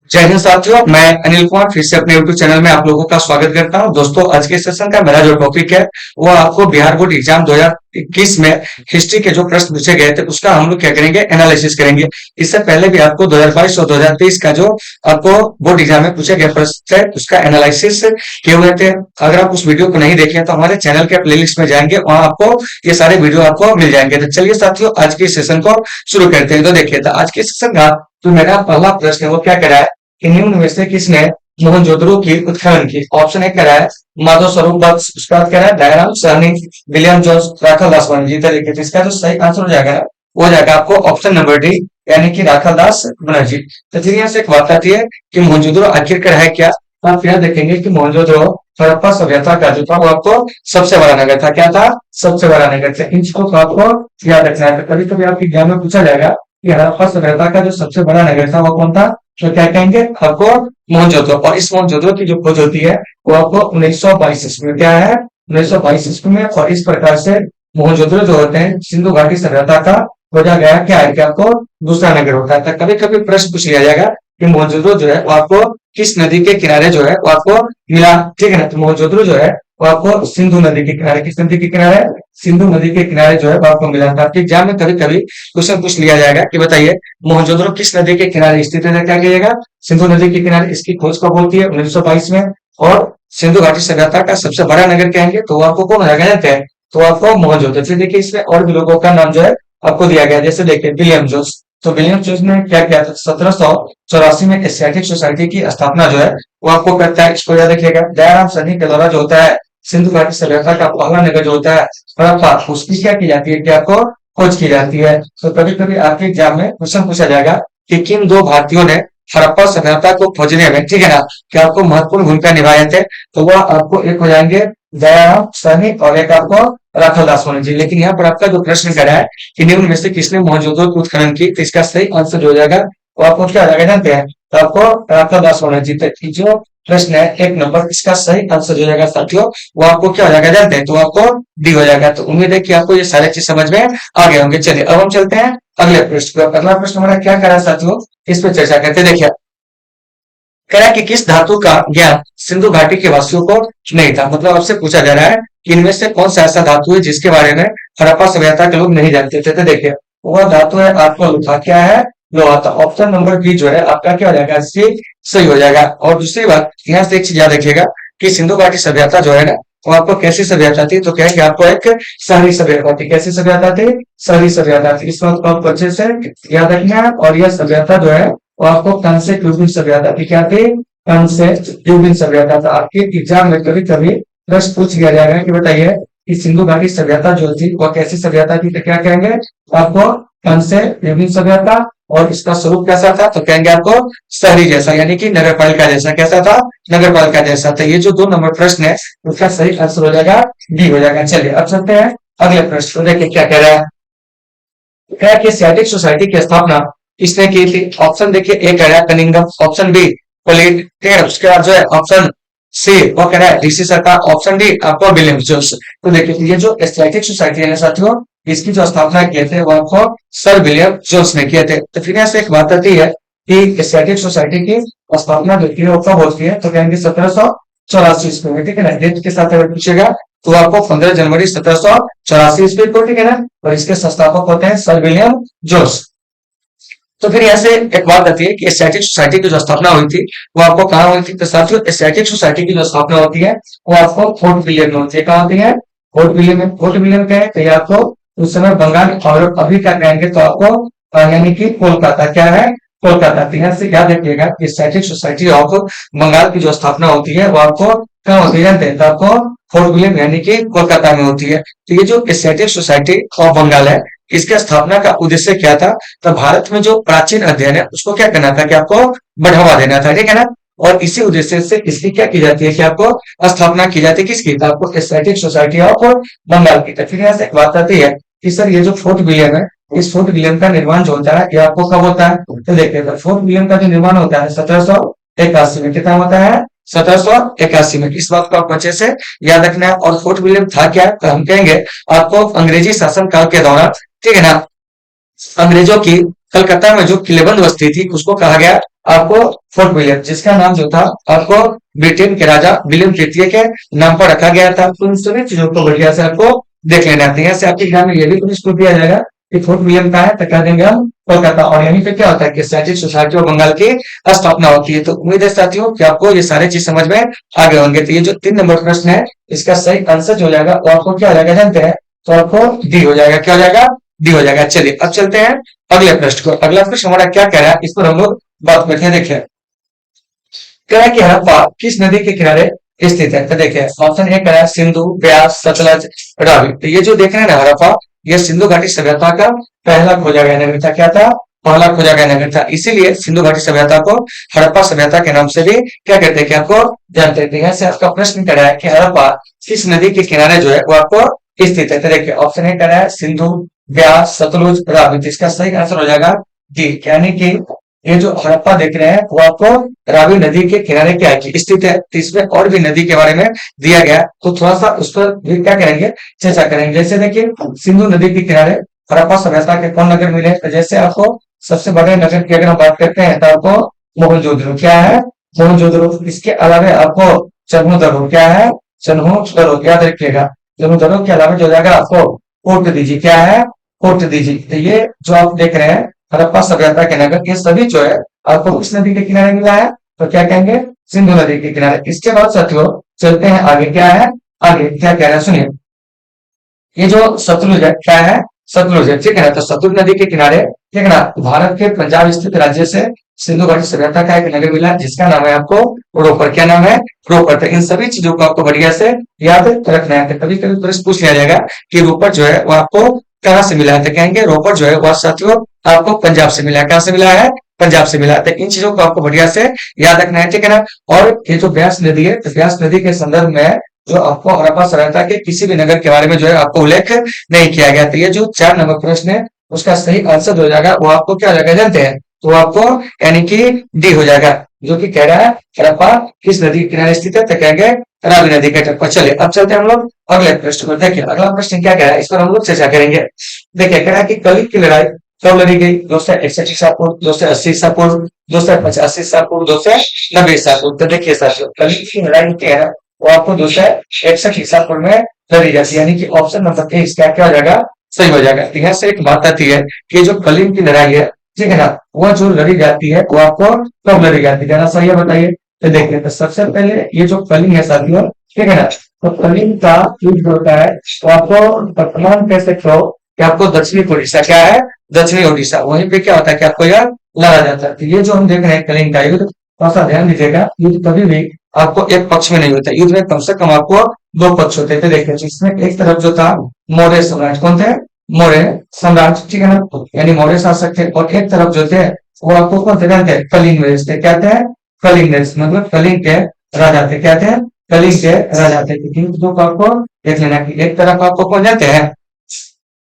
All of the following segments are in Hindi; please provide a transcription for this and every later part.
जय हिंद साथियों, मैं अनिल कुमार फिर से अपने यूट्यूब चैनल में आप लोगों का स्वागत करता हूं। दोस्तों, आज के सेशन का मेरा जो टॉपिक है वो आपको बिहार बोर्ड एग्जाम 2021 में हिस्ट्री के जो प्रश्न पूछे गए थे उसका हम लोग क्या करेंगे, एनालिसिस करेंगे। इससे पहले भी आपको 2022 और 2023 का जो आपको बोर्ड एग्जाम में पूछे गए प्रश्न थे उसका एनालिसिस किए हुए थे। अगर आप उस वीडियो को नहीं देखे तो हमारे चैनल के प्लेलिस्ट में जाएंगे, वहां आपको ये सारे वीडियो आपको मिल जाएंगे। तो चलिए साथियों, आज के सेशन को शुरू करते हैं। तो देखिए, तो आज के सेशन का जो मेरा पहला प्रश्न है वो क्या कह रहा है कि निम्न में से किसने मोहनजोदड़ो की उत्खनन की। ऑप्शन ए कह रहा है माधव स्वरूप वत्स, उसके बाद कह रहा है दयाराम साहनी, विलियम जोन्स, राखाल दास बनर्जी। तो देखिए, तो इसका जो सही आंसर हो जाएगा वो हो जाएगा आपको ऑप्शन नंबर डी, यानी कि राखाल दास बनर्जी। तो फिर यहाँ से एक बात आती है कि मोहनजोदड़ो आखिरकार है क्या। तो आप यहाँ देखेंगे कि मोहनजोदड़ो हड़प्पा सभ्यता का जो था वो आपको सबसे बड़ा नगर था। क्या था? सबसे बड़ा नगर था। इन चीजों को आपको याद रखना है। कभी कभी आपके एग्जाम में पूछा जाएगा कि हड़प्पा सभ्यता का जो सबसे बड़ा नगर था वो कौन था, तो क्या कहेंगे आपको मोहनजोदड़ो। और इस मोहनजोदड़ो की जो खोज होती है वो आपको 1922 ईस्वी में, क्या है 1922 ईस्वी में। और इस प्रकार से मोहनजोदड़ो जो होते हैं सिंधु घाटी सभ्यता का खोजा गया क्या है कि आपको दूसरा नगर होता है। तो कभी कभी प्रश्न पूछ लिया जाएगा कि मोहनजोदड़ो जो है वो आपको किस नदी के किनारे जो है वो आपको मिला, ठीक है ना। तो मोहनजोदड़ो जो है वो आपको सिंधु नदी के किनारे, किस नदी के किनारे, सिंधु नदी के किनारे जो है वो आपको मिला था। आपके एग्जाम में कभी कभी क्वेश्चन पूछ लिया जाएगा कि बताइए मोहनजोदड़ो किस नदी के किनारे स्थित है, क्या कहिएगा सिंधु नदी के किनारे। इसकी खोज कब होती है? 1922 में। और सिंधु घाटी सभ्यता का सबसे बड़ा नगर कहेंगे तो वो आपको कौन लगा जाते हैं, तो आपको मोहनजोदड़ो। फिर देखिए, इसमें और भी लोगों का नाम जो है आपको दिया गया, जैसे देखिए विलियम जोन्स। तो विलियम जोन्स ने क्या किया था, 1784 में एशियाटिक सोसाइटी की स्थापना जो है वो आपको करता है। इसको याद रखिएगा। दयाराम साहनी के द्वारा जो होता है सिंधु घाटी सभ्यता का पहला नगर जो होता है हड़प्पा, उसकी क्या की जाती है कि आपको खोज की जाती है। तो कभी कभी आपके एग्जाम में क्वेश्चन पूछा जाएगा कि किन दो भारतीयों ने हड़प्पा सभ्यता को खोजने में, ठीक है ना, कि आपको महत्वपूर्ण भूमिका निभाए थे। तो वह आपको एक हो जाएंगे दयाराम साहनी और एक आपको राखाल दास बनर्जी। लेकिन यहाँ पर आपका जो प्रश्न करा है कि निम्न में से किसने मोहनजोदड़ो की उत्खनन की, तो इसका सही आंसर जो हो जाएगा वो आपको क्या हो जाएगा जानते हैं, तो आपको राखाल दास बनर्जी। तो जो प्रश्न है एक नंबर, इसका सही आंसर जो हो जाएगा साथियों वो आपको क्या हो जाएगा जानते हैं, तो आपको डी हो जाएगा। तो उम्मीद है कि आपको ये सारे चीज समझ में आ गए होंगे। चलिए अब हम चलते हैं अगले प्रश्न पर। अगला प्रश्न हमारा क्या करा है साथियों, इस पर चर्चा करते हैं। देखिए, कह रहा है कि किस धातु का ज्ञान सिंधु घाटी के वासियों को नहीं था। मतलब आपसे पूछा जा रहा है कि इनमें से कौन सा ऐसा धातु है जिसके बारे में हड़प्पा सभ्यता के लोग नहीं जानते थे। तो देखिए, वह धातु है आपका लोहा। क्या है? लोहा। तो ऑप्शन नंबर बी जो है आपका क्या हो जाएगा, सही हो जाएगा। और दूसरी बात, यहाँ से एक चीज याद रखिएगा कि सिंधु घाटी सभ्यता जो है ना वो आपको कैसी सभ्यता थी, तो क्या है कि आपको एक शहरी सभ्यता थी। कैसी सभ्यता थी? शहरी सभ्यता थी। इस बात को आपको अच्छे से याद रखना है। और यह सभ्यता जो है वो आपको कन से क्यूबिन सभ्यता थी। क्या थी? कन से क्यूबिन सभ्यता था। आपके एग्जाम में कभी कभी प्रश्न पूछ लिया जाएगा कि बताइए कि सिंधु घाटी सभ्यता जो थी वह कैसी सभ्यता थी, तो क्या कहेंगे आपको कन से क्यूबिन सभ्यता। और इसका स्वरूप कैसा था, तो कहेंगे आपको शहरी जैसा, यानी कि नगर पालिका जैसा। कैसा था? नगर पालिका जैसा। तो ये जो 2 नंबर प्रश्न है उसका सही आंसर हो जाएगा डी हो जाएगा। चलिए अब चलते हैं अगले प्रश्न। देखिए क्या कह रहा है, कह रहा है कि एशियाटिक सोसाइटी की स्थापना किसने की थी। ऑप्शन देखिए, ए कह रहा है कनिंघम, ऑप्शन बी पोलिट, ठीक है। उसके बाद जो है ऑप्शन सी वो कह रहा है डीसी सरकार, ऑप्शन डी आपको विलियम जोन्स। तो देखिए, ये जो एशियाटिक सोसाइटी है साथियों इसकी जो स्थापना किए थे वो आपको सर विलियम जोन्स ने किए थे। तो फिर यहाँ से एक बात आती है कि एशियाटिक सोसाइटी की स्थापना जो की है वो कब होती है, तो कहेंगे 1784 ईस्वी में, ठीक है ना। डेट के साथ अगर पूछेगा तो आपको 15 जनवरी 1784 ईस्वी को, ठीक है ना। और इसके संस्थापक होते हैं सर विलियम जोन्स। तो फिर यहाँ से एक बात आती है कि एशियाटिक सोसाइटी की जो स्थापना हुई थी वो आपको कहाँ हुई थी, तो साथियों एशियाटिक सोसाइटी की जो स्थापना होती है वो आपको फोर्ट विलियम में होती है। कहाँ होती है? फोर्ट विलियम में। फोर्ट विलियम क्या है, तो ये आपको उस समय बंगाल, और अभी क्या कहेंगे तो आपको यानी कि कोलकाता। क्या है? कोलकाता। तो यहाँ से याद रखिएगा कि एशियाटिक सोसाइटी ऑफ बंगाल की जो स्थापना होती है वो आपको कहाँ होती है जानते हैं, तो आपको फोर्ट विलियम यानी कि कोलकाता में होती है। तो ये जो एशियाटिक सोसाइटी ऑफ बंगाल है इसके स्थापना का उद्देश्य क्या था, तो भारत में जो प्राचीन अध्ययन है उसको क्या करना था कि आपको बढ़ावा देना था, ठीक है ना। और इसी उद्देश्य से इसकी क्या की जाती है कि आपको स्थापना की जाती है किसकी, तो आपको एशियाटिक सोसाइटी ऑफ बंगाल की। तो फिर यहाँ से एक बात आती है कि सर ये जो फोर्ट विलियम है इस फोर्ट विलियम का निर्माण जो होता है ये आपको कब होता है, तो देखिए फोर्ट विलियम का जो निर्माण होता है 1781 में। कितना होता है? 1781 में। इस बात को आपको अच्छे से याद रखना है। और फोर्ट विलियम था क्या, तो हम कहेंगे आपको अंग्रेजी शासन काल के दौरान, ठीक है ना, अंग्रेजों की कलकत्ता में जो किलेबंद बस्ती थी उसको कहा गया आपको फोर्ट विलियम, जिसका नाम जो था आपको ब्रिटेन के राजा विलियम तृतीय के नाम पर रखा गया था। तो इन सभी चीजों को बढ़िया से आपको देख लेना है। यहाँ से आपके एग्जाम में ये भी प्रश्न दिया जाएगा कि फोर्ट विलियम का है, तो क्या देंगे हम कोलकाता। और यहीं पे क्या होता है कि साइंटिफिक सोसाइटी ऑफ बंगाल की स्थापना होती है। तो उम्मीद है साथियों कि आपको ये सारे चीज समझ में आ गए होंगे। तो ये जो 3 नंबर प्रश्न है, इसका सही आंसर जो हो जाएगा वो आपको क्या हो जाएगा जानते हैं, तो आपको डी हो जाएगा। क्या हो जाएगा? डी हो जाएगा। चलिए अब चलते हैं अगले प्रश्न को। अगला प्रश्न हमारा क्या कह रहा है, इस पर हम लोग बात करते हैं। देखिए कह रहा है कि हड़प्पा किस नदी के किनारे स्थित है। तो देखिए ऑप्शन ए कह रहा है सिंधु, ब्यास, सतलज, रावी। तो ये जो देख रहे हैं ना हड़प्पा, ये सिंधु घाटी सभ्यता का पहला खोजा गया नगर था। क्या था? पहला खोजा गया नगर था। इसीलिए सिंधु घाटी सभ्यता को हड़प्पा सभ्यता के नाम से भी क्या कहते हैं, कि आपको जानते थे। यहाँ से आपका प्रश्न कर रहा है कि हड़प्पा किस नदी के किनारे जो है वो आपको स्थित है। तो देखिए ऑप्शन ए कर रहा है सिंधु, ब्यास, सतलुज, रावी। तो इसका सही आंसर हो जाएगा डी, यानी कि ये जो हड़प्पा देख रहे हैं वो आपको रावी नदी के किनारे क्या है स्थित है। तो इसमें और भी नदी के बारे में दिया गया, तो थोड़ा सा उस पर भी क्या करेंगे, चर्चा करेंगे। जैसे देखिए सिंधु नदी के किनारे हड़प्पा सभ्यता के कौन नगर मिले। तो जैसे आपको सबसे बड़े नगर की अगर हम बात करते हैं तो आपको मोहनजोदड़ो क्या है, मोहनजोदड़ो। इसके अलावा आपको चन्हुदड़ो क्या है, चन्हुदड़ो याद रखिएगा। चन्हुदड़ो के अलावा जो हो जाएगा आपको कोट दीजिए क्या है, कोट दीजिए। तो ये जो आप देख रहे हैं हड़प्पा सभ्यता के नगर, ये सभी जो है आपको किस नदी के किनारे मिला है, तो क्या कहेंगे, सिंधु नदी के किनारे। इसके बाद साथियों चलते हैं आगे। क्या है आगे, क्या कह रहे हैं सुनिए। ये जो सतलुज है क्या है, सतलुज है, ठीक है ना। तो सतलुज नदी के किनारे, ठीक है ना, भारत के पंजाब स्थित राज्य से सिंधु घाटी सभ्यता का एक नगर मिला जिसका नाम है आपको रोपर। क्या नाम है? रोपर। तो इन सभी चीजों को आपको बढ़िया से याद रखना है। कभी कभी प्रश्न पूछ लिया जाएगा कि रोपर जो है वो आपको कहाँ से मिला है, तो कहेंगे रोपर जो है वह साथियों आपको पंजाब से मिला है। कहाँ से मिला है? पंजाब से मिला है। तो इन चीजों को आपको बढ़िया से याद रखना है, ठीक है ना। और ये जो ब्यास नदी है, तो ब्यास नदी के संदर्भ में जो आपको हड़प्पा सभ्यता के किसी भी नगर के बारे में जो है आपको उल्लेख नहीं किया गया। तो ये जो 4 नंबर प्रश्न है उसका सही आंसर हो जाएगा वो आपको क्या हो जाएगा जानते हैं, तो आपको यानी कि डी हो जाएगा, जो कि कह रहा है हड़प्पा किस नदी के किनारे स्थित है, तो कहेंगे रावी नदी के तट पर। चलिए अब चलते हैं हम लोग अगले प्रश्न को। देखिए अगला प्रश्न क्या कह रहा है, इस पर हम लोग चर्चा करेंगे। देखिए कह रहा है कि कली की लड़ाई कब लड़ी गई, 261 ईसा पूर्व, 280 ईसा पूर्व, 285 ईसा पूर्व, 290 ईसा पूर्व। तो देखिए साथियों कली की लड़ाई क्या है वो आपको 261 ईसा पूर्व में लड़ी जाती है, यानी कि ऑप्शन नंबर ए इसका क्या हो जाएगा, सही हो जाएगा। तो यहाँ से एक बात आती है कि जो कलिंग की लड़ाई है, ठीक है ना, वो जो लड़ी जाती है वो आपको कब लड़ी जाती है, जरा सही है बताइए। तो देखिए तो सबसे पहले ये जो कलिंग है साथियों, ठीक है ना, तो कलिंग का युद्ध होता है तो आपको वर्तमान कह सकते हो कि आपको दक्षिणी उड़ीसा क्या है, दक्षिणी उड़ीसा, वहीं पे क्या होता है कि आपको यह लड़ा जाता है। तो ये जो हम देख रहे हैं कलिंग का युद्ध, थोड़ा सा ध्यान दीजिएगा, युद्ध कभी भी आपको एक पक्ष में नहीं होता। युद्ध में कम से कम आपको 2 पक्ष होते थे। देखिए इसमें एक तरफ जो था मौर्य सम्राट, कौन थे, मौर्य सम्राट, ठीक है ना, यानी मौर्य शासक थे। और एक तरफ जो थे वो आपको कौन थे जानते हैं, कलिंग नरेश थे। क्या थे, कलिंग नरेश, मतलब कलिंग के राजा थे। क्या थे, कलिंग के राजा थे। इन चीजों को आपको देख लेना कि एक तरफ आपको कौन जानते हैं,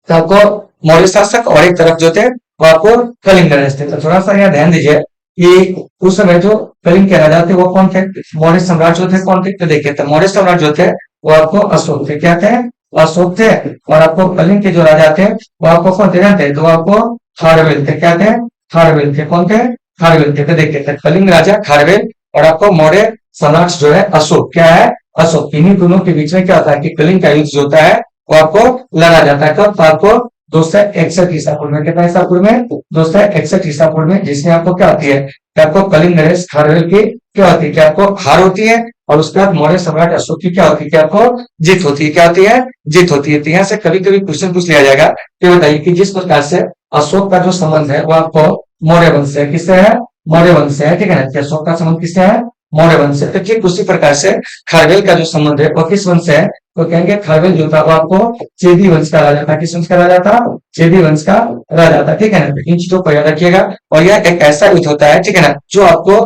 तो आपको मौर्य शासक, और एक तरफ जो थे वो आपको कलिंग नरेश थे। तो थोड़ा सा यहाँ ध्यान दीजिए कि उस समय जो कलिंग के राजा थे वो कौन थे, मौर्य सम्राट जो थे कौन थे। तो देखिए तो मौर्य सम्राट जो थे वो आपको अशोक थे। क्या थे, अशोक थे। और आपको कलिंग के जो राजा थे वो आपको कौन थे जानते हैं, तो आपको खारवेल थे। क्या थे, खारवेल थे। कौन थे, खारवेल थे। तो देखिए तो कलिंग राजा खारवेल और आपको मौर्य सम्राट जो है अशोक, क्या है, अशोक। इन्हीं दोनों के बीच में क्या होता है कि कलिंग का युद्ध जो होता है वो आपको लड़ा जाता है। कब, तो आपको 261 ईसा पूर्व में। कितना ईसा पूर्व में, 261 ईसा पूर्व में, जिसमें आपको क्या होती है कि आपको कलिंग नरेश खारवेल की क्या होती है कि आपको हार होती है, और उसके बाद मौर्य सम्राट अशोक की क्या होती है कि आपको जीत होती है। क्या होती है, जीत होती है। तो यहाँ से कभी कभी क्वेश्चन पूछ लिया जाएगा कि बताइए कि जिस प्रकार से अशोक का जो संबंध है वो आपको मौर्य वंश से, किससे है, मौर्य वंश से है, ठीक है ना। अशोक का संबंध किससे है, मौर्य वंश से। तो ठीक उसी प्रकार से खारवेल का जो संबंध है वो किस वंश से है, तो कहेंगे खारवेल जो था वो आपको चेदी वंश का राजा था। किस वंश का राजा था, चेदी वंश का राजा था, ठीक है ना। इन चीजों को याद रखिएगा। और यह एक ऐसा युद्ध होता है, ठीक है ना, जो आपको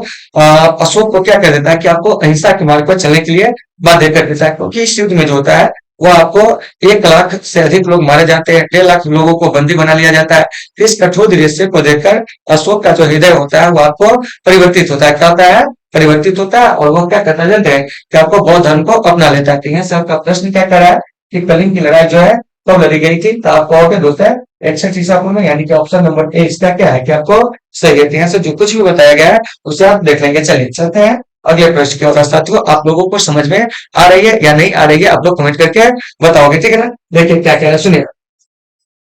अशोक को क्या कर देता है कि आपको अहिंसा के मार्ग पर चलने के लिए बाध्य कर देता है। क्योंकि इस युद्ध में जो होता है वो आपको 1 लाख से अधिक लोग मारे जाते हैं, 1.5 लाख लोगों को बंदी बना लिया जाता है। इस कठोर दृश्य को देखकर अशोक का जो हृदय होता है वो आपको परिवर्तित होता है। क्या होता है, परिवर्तित होता है, और वो क्या करता जानते हैं कि आपको बौद्ध धर्म को अपना लेता है। तो यहाँ से आपका प्रश्न क्या कर रहा है कि कलिंग की लड़ाई जो है कब लड़ी गई थी? तो आपको ऑप्शन होता है 61 ईसा पूर्व में, यानी कि ऑप्शन नंबर ए इसका क्या है कि आपको सही है। तो यहाँ से जो कुछ भी बताया गया है उसे आप देख लेंगे। चलिए चलते हैं अगले प्रश्न की ओर। साथियों, आप लोगों को समझ में आ रही है या नहीं आ रही है, आप लोग कमेंट करके बताओगे, ठीक है ना। देखिए क्या कह रहा है, सुनिए।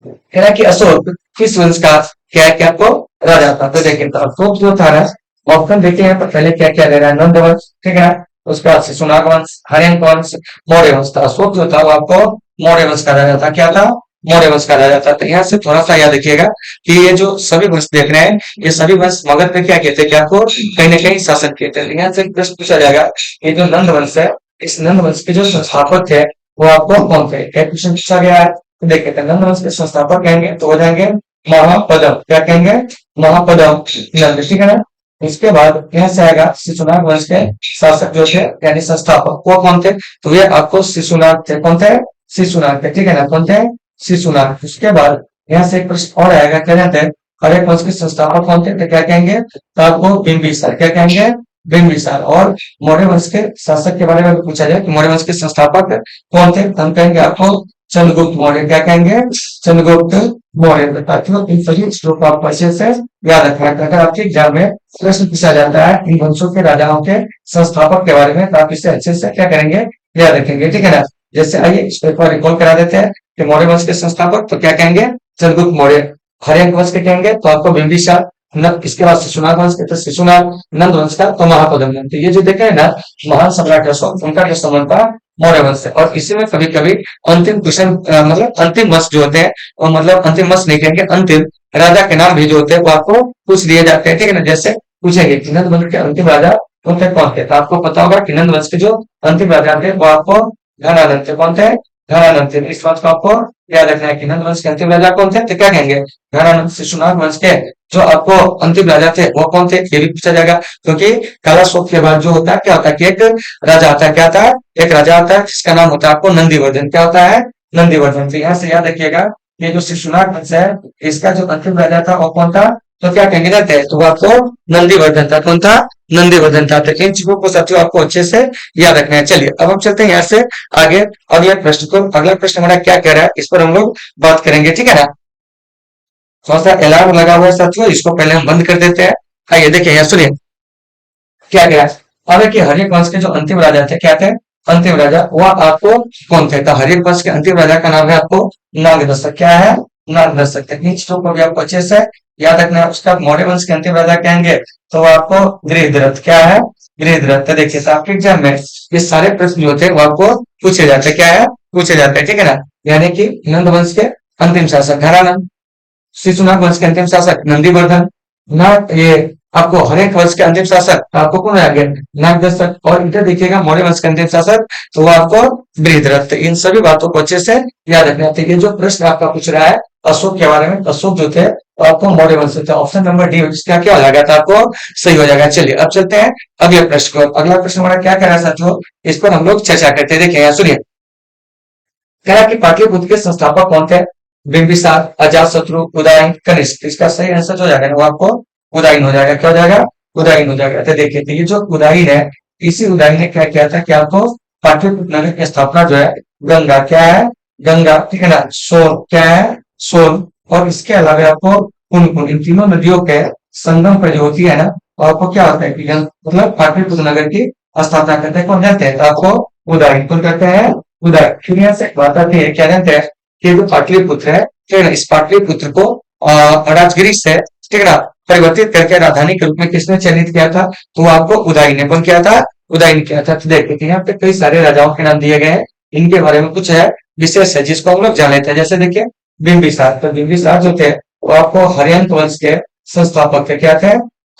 कह रहा है कि अशोक किस वंश का क्या है कि आपको राजा था? तो देखिए, तो अशोक जो था ना, ऑप्शन देखिए यहाँ पर पहले क्या क्या दे रहा है, नंद वंश, ठीक है। उसके बाद शिशुनाग वंश, हर्यक वंश, मौर्य वंश था। अशोक जो था वो आपको मौर्य वंश का राजा था। क्या था? मौर्य वंश का राजा था। तो यहाँ से थोड़ा सा याद रखिएगा कि ये जो सभी वंश देख रहे हैं, ये सभी वंश मगध पे क्या कहते हैं कि आपको कहीं ना कहीं शासन किए थे। तो यहाँ से प्रश्न पूछा जाएगा, ये जो नंद वंश है, इस नंद वंश के जो संस्थापक थे वो आपको कौन थे? क्या क्वेश्चन पूछा गया है। तो देखिए, तो नंद वंश के संस्थापक कहेंगे तो हो जाएंगे महापदम। क्या कहेंगे? महापदम नंद, ठीक है ना। इसके बाद यहाँ से आएगा शिशुनाग वंश के शासक जो थे यानी संस्थापक, वो कौन थे? तो ये आपको शिशुनाग थे। कौन थे? शिशुनाग थे, ठीक है ना। कौन थे? शिशुनाग। उसके बाद यहाँ से एक प्रश्न और आएगा, क्या कहते हैं हर्यक वंश के संस्थापक कौन थे? तो क्या कहेंगे? तो आपको बिंबिसार। क्या कहेंगे? बिंबिसार। और मौर्य वंश के शासक के बारे में भी पूछा जाए कि मौर्य वंश के संस्थापक कौन थे? तो हम कहेंगे आपको चंद्रगुप्त मौर्य। क्या कहेंगे? चंद्रगुप्त मौर्य। ताकि इन सभी श्लोक को आपको अच्छे से याद रखना है। अगर आपके एग्जाम में प्रश्न पूछा जाता है इन वंशों के राजाओं के संस्थापक के बारे में, तो आप इसे अच्छे से क्या करेंगे? याद रखेंगे, ठीक है ना। जैसे आइए इस पर एक बार रिकॉल करा देते हैं कि मौर्य वंश के संस्थापक तो क्या कहेंगे? चंद्रगुप्त मौर्य। हर्यक वंश के कहेंगे तो आपको बिंबिसार। इसके बाद शिशुनाग वंश के तो शिशुनाग। नंद वंश का तो महापद्म नंद। तो ये जो देखे ना महान सम्राट अशोक, उनका जो संबंध था मौर्य वंश से। और इसी में कभी कभी अंतिम क्वेश्चन मतलब अंतिम वंश जो होते हैं, और मतलब अंतिम वंश नहीं कहेंगे, अंतिम राजा के नाम भी जो होते हैं वो आपको पूछ लिए जाते हैं, ठीक है ना। जैसे पूछेंगे कि नंद वंश के अंतिम राजा कौन थे? कौन थे? तो आपको पता होगा कि नंद वंश के जो अंतिम राजा थे वो आपको घनानंद थे। कौन थे? घनानंद थे। इस बात को आपको याद रखना है कि नंद वंश के अंतिम राजा कौन थे? तो क्या कहेंगे? घनानंद। शिशुनाग वंश के जो आपको अंतिम राजा थे वो कौन थे? ये भी पूछा जाएगा, क्योंकि कालाशोक के बाद जो होता है क्या होता है कि एक राजा आता है। क्या आता है? एक राजा आता है जिसका नाम होता है आपको नंदीवर्धन। क्या होता है? नंदीवर्धन। तो यहाँ से याद रखिएगा ये जो शिशुनाग वंश है, इसका जो अंतिम राजा था वो कौन था? तो क्या कहेंगे ना थे, तो वो आपको नंदीवर्धन था। कौन था? नंदीवर्धन था। तो इन चीजों को साथियों आपको अच्छे से याद रखना है। चलिए अब हम चलते हैं यहाँ से आगे अगले प्रश्न को। अगला प्रश्न हमारा क्या कह रहा है इस पर हम लोग बात करेंगे, ठीक है ना। थोड़ा सा अलार्म लगा हुआ है साथियों, इसको पहले हम बंद कर देते हैं। आइए देखिए यहाँ सुनिए क्या कह रहा है। अब है कि हर्यक वंश के जो अंतिम राजा थे, क्या थे? अंतिम राजा वह आपको कौन थे? तो हर्यक वंश के अंतिम राजा का नाम है आपको नागदर्शक। क्या है? नागदर्शक। इन चीजों को भी आपको अच्छे से याद रखना है। उसका मौर्य वंश के अंतिम राजा कहेंगे तो वो आपको गृहद्रथ। क्या है? गृहद्रथ। तो देखिए तो आपके एग्जाम में ये सारे प्रश्न जो होते हैं वो आपको पूछे जाते हैं। क्या है? पूछे जाते हैं, ठीक है ना। यानी कि नंद वंश के अंतिम शासक घनानंद, शिशुनाग वंश के अंतिम शासक नंदीवर्धन, ना ये आपको हर्यक वंश के अंतिम शासक आपको कौन आ गया? नागदर्शक। और इधर देखिएगा मौर्य वंश के अंतिम शासक तो वो आपको बृहद्रथ। इन सभी बातों को अच्छे से याद रखना है। ये जो प्रश्न आपका पूछ रहा है अशोक के बारे में, अशोक जो थे तो आपको मौर्य वंश थे। ऑप्शन नंबर डी इसका क्या हो जाएगा? तो आपको सही हो जाएगा। चलिए अब चलते हैं अगले प्रश्न को। अगला प्रश्न हमारा क्या कह रहा है साथियों, इस पर हम लोग चर्चा करते हैं। देखिए यहाँ सुनिए, कह रहा है कि पाटलिपुत्र के संस्थापक कौन थे? बिंबिसार, अजातशत्रु, उदयन, कनिष्क। इसका सही आंसर जो जाएगा ना वो आपको उदयन हो जाएगा। क्या हो जाएगा? उदयन हो जाएगा। तो देखिए तो ये जो उदयन है, इसी उदयन ने क्या किया था कि आपको पाटलिपुत्र नगर की स्थापना जो है गंगा, क्या है? गंगा, ठीक है ना। सोन, क्या है? सोन। और इसके अलावा आपको पुनपुन, इन तीनों नदियों के संगम पर जो होती है ना, तो आपको क्या होता है कि मतलब पाटलिपुत्र नगर की स्थापना करते हैं। कौन जानते हैं? तो आपको उदयन कौन करते हैं? उदय। फिर यहाँ से बात आती है, क्या जानते हैं कि जो पाटलिपुत्र है, ठीक है ना, इस पाटलिपुत्र को राजगिरी से, ठीक है ना, परिवर्तित करके राजधानी के रूप में किसने चयनित किया था? तो वो आपको उदयन ने कौन किया था? उदयन किया था। तो देखिए यहाँ पे कई सारे राजाओं के नाम दिए गए हैं, इनके बारे में कुछ है विशेष है जिसको हम लोग जान लेते हैं। जैसे देखिए बिंबिसार, तो बिंबिसार जो थे वो आपको हर्यक वंश के संस्थापक थे। क्या थे?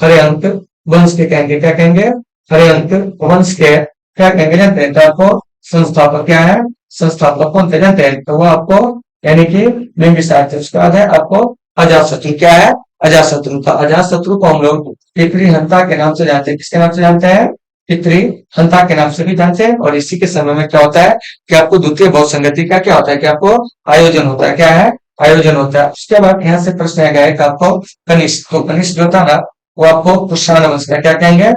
हर्यक वंश के कहेंगे। क्या कहेंगे? हर्यक वंश के क्या कहेंगे जानते हैं? तो आपको संस्थापक क्या है? संस्थापक कौन थे जानते हैं? तो वो आपको यानी कि बिंबिसार थे। उसके बाद है आपको अजातशत्रु। क्या है? अजातशत्रु था। अजातशत्रु को हम लोग पितृ हंता के नाम से जानते हैं। किसके नाम से जानते हैं? पितृ हंता के नाम से भी जानते हैं। और इसी के समय में क्या होता है कि आपको द्वितीय बौद्ध संगति का क्या होता है कि आपको आयोजन होता है। क्या है? आयोजन होता है। उसके बाद यहाँ से प्रश्न आ गया है कि आपको कनिष्क, तो कनिष्क जो था ना वो आपको कुषाण वंश का, क्या कहेंगे?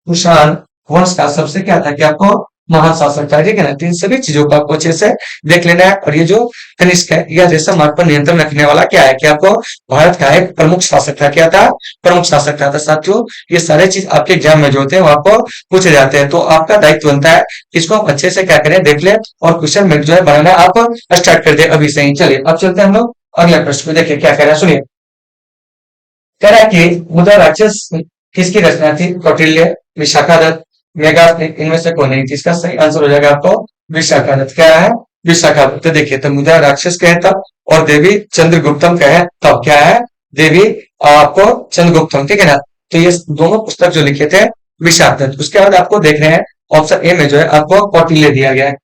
कुषाण वंश का सबसे क्या था कि आपको महान शासक था, ठीक है ना। तो इन सभी चीजों को आपको अच्छे से देख लेना है। और ये जो कनिष्क है, यह रेशम मार्ग पर नियंत्रण रखने वाला क्या है, क्या आपको भारत का एक प्रमुख शासक था, क्या था, प्रमुख शासक था। तो साथियों ये सारे चीज आपके एग्जाम में जो होते हैं वो आपको पूछे जाते हैं, तो आपका दायित्व बनता है इसको आप अच्छे से क्या करें, देख ले और क्वेश्चन बैंक जो है बनाना आप स्टार्ट कर दे अभी से ही। चलिए अब चलते हैं हम लोग अगले प्रश्न को, देखिए क्या कह रहा है, सुनिए। कह रहा है कि मुद्रा राक्षस किसकी रचना थी, कौटिल्य, विशाखादत्त, मेगास्थनीज, इनमें से कौन नहीं थी। इसका सही आंसर हो जाएगा आपको विशाखादत्त। क्या है, विशाखादत्त। तो देखिए, तो मुद्रा राक्षस कहे तब और देवी चंद्रगुप्तम कहे तब, क्या है, देवी आपको चंद्रगुप्तम, ठीक है ना। तो ये दोनों पुस्तक जो लिखे थे विशाखादत्त। उसके बाद आपको देख रहे हैं ऑप्शन ए में जो है आपको कौटिल्य दिया गया है,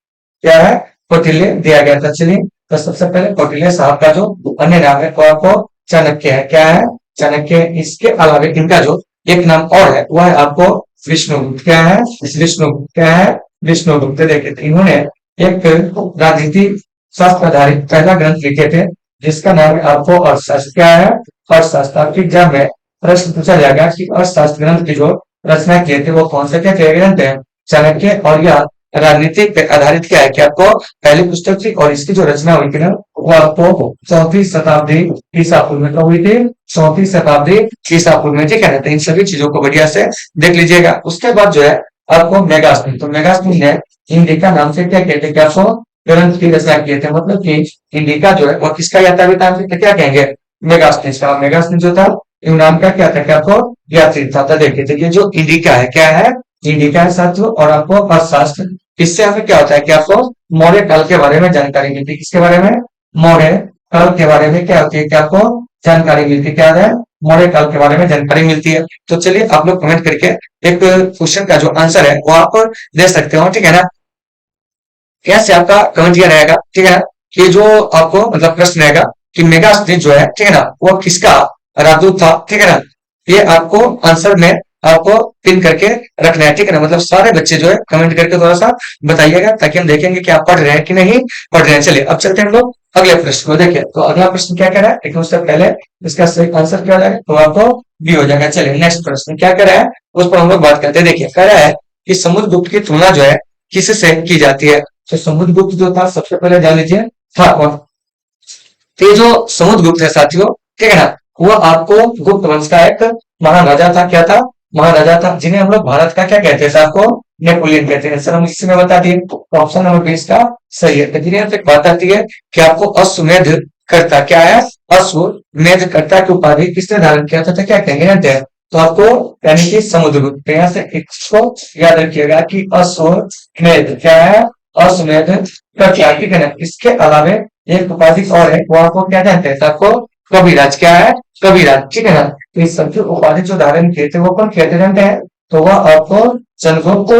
क्या है, कौटिल्य दिया गया था। चलिए, तो सबसे पहले कौटिल्य साहब का जो अन्य नाम है वो आपको चाणक्य है, क्या है, चाणक्य। इसके अलावा इनका जो एक नाम और है वह है आपको विष्णुगुप्त, क्या है, विष्णुगुप्त, क्या है, विष्णुगुप्त। देखिए, तो इन्होंने एक राजनीति शास्त्र आधारित पहला ग्रंथ लिखे थे जिसका नाम है आपको अर्थशास्त्र, क्या है, अर्थशास्त्र। आपके एग्जाम में प्रश्न पूछा जाएगा कि अर्थशास्त्र ग्रंथ की जो रचना किए थे वो कौन से क्या ग्रंथ है, चाणक्य। और यह राजनीति पे आधारित क्या है कि आपको पहली पुस्तक थी और इसकी जो रचना हुई थी ना वो आपको 4वीं शताब्दी ईसा पूर्व में हुई थी, 4वीं शताब्दी ईसा पूर्व में, ठीक है ना। तो इन सभी चीजों को बढ़िया से देख लीजिएगा। उसके बाद जो है आपको मेगास्थनीज, तो मेगास्थनीज ने इंडिका नाम से क्या कहते हैं, आपको ग्रंथ की रचना किए थे। मतलब कि इंडिका जो है वो किसका यात्रावित नाम से क्या कहेंगे, मेगास्थनीज का। मेगास्थनीज जो था यूनान का क्या था, क्या आपको यात्री था। तो देखिए, तो ये जो इंडिका है, क्या है, इंडिका है साथियों। और आपको अर्थशास्त्र, इससे हमें क्या होता है कि आपको मौर्य काल के बारे में जानकारी मिलती है। किसके बारे में, मौर्य काल के बारे में क्या होती है कि आपको जानकारी मिलती है, क्या है, मौर्य काल के बारे में जानकारी मिलती है। तो चलिए आप लोग कमेंट करके एक क्वेश्चन का जो आंसर है वो आप दे सकते हो, ठीक है ना। कैसे आपका कमेंट किया रहेगा, ठीक है ना। ये जो आपको मतलब प्रश्न रहेगा कि मेगास्थनीज जो है, ठीक है ना, वो किसका राजदूत था, ठीक है ना। ये आपको आंसर में आपको पिन करके रखना है, ठीक है ना। मतलब सारे बच्चे जो है कमेंट करके थोड़ा सा बताइएगा ताकि हम देखेंगे कि आप पढ़ रहे हैं कि नहीं पढ़ रहे हैं। चलिए अब चलते हैं हम लोग अगले प्रश्न को। देखिए, तो अगला प्रश्न क्या कह रहा है, लेकिन उससे पहले इसका सही आंसर क्या हो जाएगा, तो आपको बी हो जाएगा। चलिए नेक्स्ट प्रश्न क्या कह रहा है उस पर हम लोग बात करते हैं। देखिए, कह रहा है कि समुद्रगुप्त की तुलना जो है किससे की जाती है। तो समुद्रगुप्त जो था सबसे पहले जान लीजिए था कौन। तो ये जो समुद्रगुप्त है साथियों, ठीक है ना, वो आपको गुप्त वंश का एक महाराजा था, क्या था, महाराजा था, जिन्हें हम लोग भारत का क्या कहते हैं, आपको नेपोलियन कहते हैं। सर हम इसी में बता दिए, तो ऑप्शन नंबर 20 का सही है। तो जिन्हें एक बात आती है कि आपको अश्वमेध करता, क्या है, अश्वमेध करता की उपाधि किसने धारण किया था, तो क्या कहेंगे ना, तो आपको यानी कि समुद्रगुप्त। यहाँ से इसको याद रखिएगा कि अश्वमेध क्या है, अश्वमेध करता, ठीक है ना। इसके अलावा एक उपाधि और है वो आपको क्या जानते हैं, तो आपको कविराज, क्या है, कविराज, ठीक है ना। तो इस सबसे उपाधि जो धारण किए थे वो कौन कहते जानते हैं, तो वह आपको चंद्रगुप्त,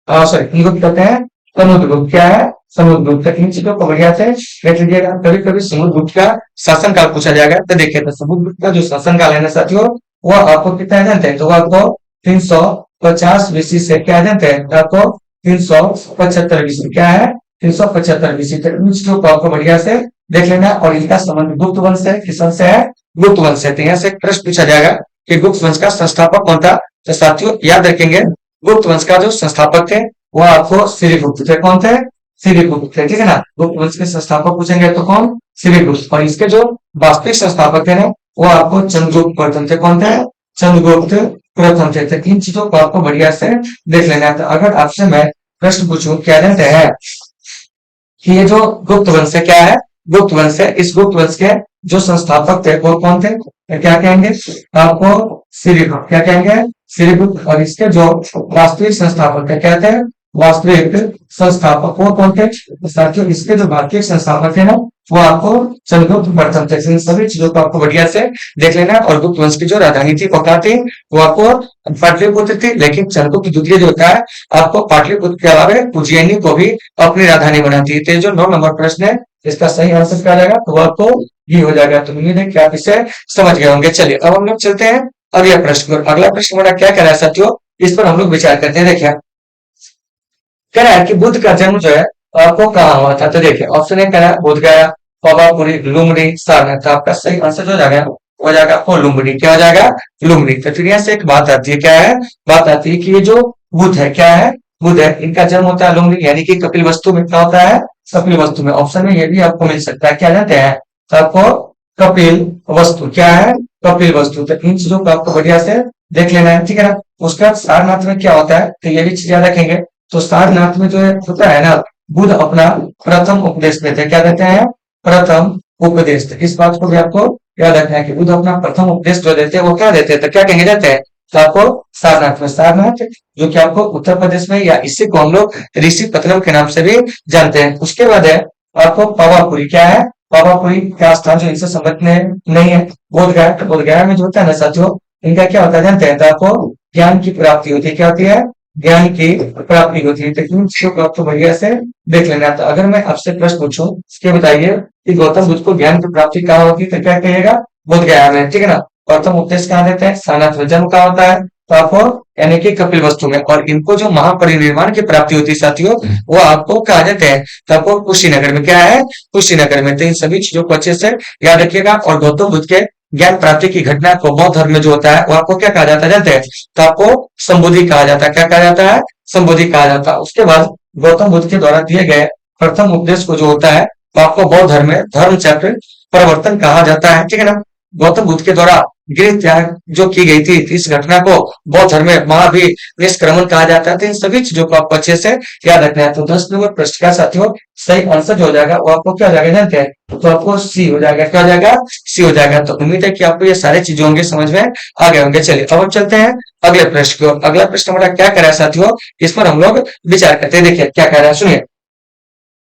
सॉरी चंद्रगुप्त कहते हैं, समुद्रगुप्त, क्या है, समुद्रगुप्त। इन चीजों को बढ़िया से देख लीजिएगा। कभी कभी समुद्रगुप्त का शासनकाल पूछा जाएगा। तो देखिए, तो समुद्रगुप्त का जो शासनकाल है ना साथियों, वह आपको कितना जानते हैं, तो वह आपको 350 बीसी से क्या जानते हैं, तो आपको 375 बीसी, क्या है, 375 बीसी तक। इन चीजों को आपको बढ़िया से देख लेना। और इनका संबंध गुप्त वंश से, किस वंश से है, गुप्त वंश से। तो यहाँ से एक प्रश्न पूछा जाएगा कि गुप्त वंश का संस्थापक कौन था। तो साथियों याद रखेंगे, गुप्त वंश का जो संस्थापक थे वो आपको श्रीगुप्त थे। कौन थे, श्रीगुप्त थे, ठीक है ना। गुप्त वंश के संस्थापक पूछेंगे तो कौन, श्रीगुप्त। और इसके जो वास्तविक संस्थापक थे ना वो आपको चंद्रगुप्त प्रथम थे। कौन थे, चंद्रगुप्त प्रथम थे। तो इन चीजों को आपको बढ़िया से देख लेना है। तो अगर आपसे मैं प्रश्न पूछूं क्या जानते हैं कि ये जो गुप्त वंश है, क्या है, गुप्त वंश है, इस गुप्त वंश के जो संस्थापक थे वो कौन थे, तो क्या कहेंगे आपको, श्रीगुप्त, क्या कहेंगे, श्रीगुप्त। और इसके जो वास्तविक संस्थापक है, क्या थे, वास्तविक संस्थापक वो कौन थे, तो साथियों इसके जो वास्तविक संस्थापक थे ना वो आपको चंद्रगुप्त प्रथम थे। इन सभी चीजों को आपको बढ़िया से देख लेना। और गुप्त वंश की जो राजधानी थी वो क्या थी, वो आपको पाटलिपुत्र थी। लेकिन चंद्रगुप्त द्वितीय जो होता है आपको पाटलिपुत्र के अलावा उज्जैनी को भी अपनी राजधानी बनाती है। तो जो 9 नंबर प्रश्न है इसका सही आंसर क्या जाएगा, तो आपको ये हो जाएगा। तो उम्मीद है कि आप इसे समझ गए होंगे। चलिए अब हम लोग चलते हैं अगले प्रश्न पर। अगला प्रश्न हमारा क्या कह रहा है साथियों, इस पर हम लोग विचार करते हैं। देखिए, कह रहा है कि बुद्ध का जन्म जो है आपको कहाँ हुआ था। तो देखिए ऑप्शन ए कह रहा है बोध गया, पावापुरी, लुम्बिनी, सारनाथ। तो आपका सही आंसर हो जाएगा, हो जाएगा आपको लुम्बिनी। क्या हो जाएगा, लुम्बिनी। तो फिर यहाँ से एक बात आती है, क्या है, बात आती है कि ये जो बुद्ध है, क्या है, बुध है, इनका जन्म होता है लुम्बिनी यानी कि कपिल वस्तु में। क्या होता है? कपिल वस्तु में। ऑप्शन में ये भी आपको मिल सकता है। क्या जानते हैं? तो आपको कपिल वस्तु क्या है? कपिल वस्तु। तो इन चीजों को आपको बढ़िया से देख लेना है, ठीक है ना। उसका सारनाथ में क्या होता है, तो ये भी चीज याद रखेंगे। तो सारनाथ में जो है होता है ना, बुध अपना प्रथम उपदेश देते हैं। क्या देते हैं? प्रथम उपदेश। तो इस बात को भी आपको याद रखना है कि बुध अपना प्रथम उपदेश जो देते हैं वो क्या देते हैं, तो क्या कहेंगे जाते हैं? तो आपको सारनाथ में। सारनाथ जो कि आपको उत्तर प्रदेश में, या इसी को हम लोग ऋषि पतनम के नाम से भी जानते हैं। उसके बाद है आपको पावापुरी। क्या है? पावापुरी का स्थान जो इनसे संबंधित में नहीं है, बोध गया। तो बोध गया में जो होता है ना साथियों, इनका क्या होता है जानते हैं? तो आपको ज्ञान की प्राप्ति होती है। क्या होती है? ज्ञान की प्राप्ति होती है। तो इन चीजों को आपको बढ़िया से देख लेना है। तो अगर मैं आपसे प्रश्न पूछूं, इसके बताइए कि गौतम बुद्ध को ज्ञान की प्राप्ति कहाँ होती है, तो क्या कहिएगा? बोध गया में, ठीक है ना। गौतम उपदेश कहाँ देते हैं? सारनाथ में। जन्म कहाँ होता है? तो आपको यानी कि कपिल वस्तु में। और इनको जो महापरिनिर्वाण की प्राप्ति होती है साथियों, वो आपको कहा जाते हैं? तो आपको कुशीनगर में। क्या है? कुशीनगर में। तो इन सभी चीजों को अच्छे से याद रखिएगा। और गौतम बुद्ध के ज्ञान प्राप्ति की घटना को बौद्ध धर्म में जो होता है वो आपको क्या कहा जाता है जानते हैं? तो आपको संबोधि कहा जाता है। क्या कहा जाता है? संबोधि कहा जाता है। उसके बाद गौतम बुद्ध के द्वारा दिए गए प्रथम उपदेश को जो होता है तो आपको बौद्ध धर्म में धर्म चक्र परिवर्तन कहा जाता है, ठीक है ना। गौतम बुद्ध के द्वारा गृह त्याग जो की गई थी, इस घटना को बौद्ध धर्म में महावीर निष्क्रमण कहा जाता है। तो इन सभी चीजों को आपको अच्छे से याद रखना है। तो 10 नंबर प्रश्न का साथियों सही आंसर जो हो जाएगा वो आपको क्या हो जाएगा जानते हैं? तो आपको सी हो जाएगा। क्या हो जाएगा? सी हो जाएगा। तो उम्मीद है कि आपको ये सारे चीजें होंगे समझ में आ गए होंगे। चलिए अब हम चलते हैं अगले प्रश्न की ओर। अगला प्रश्न हमारा क्या कह रहा है साथियों, इस पर हम लोग विचार करते हैं। देखिए क्या कह रहा है, सुनिए।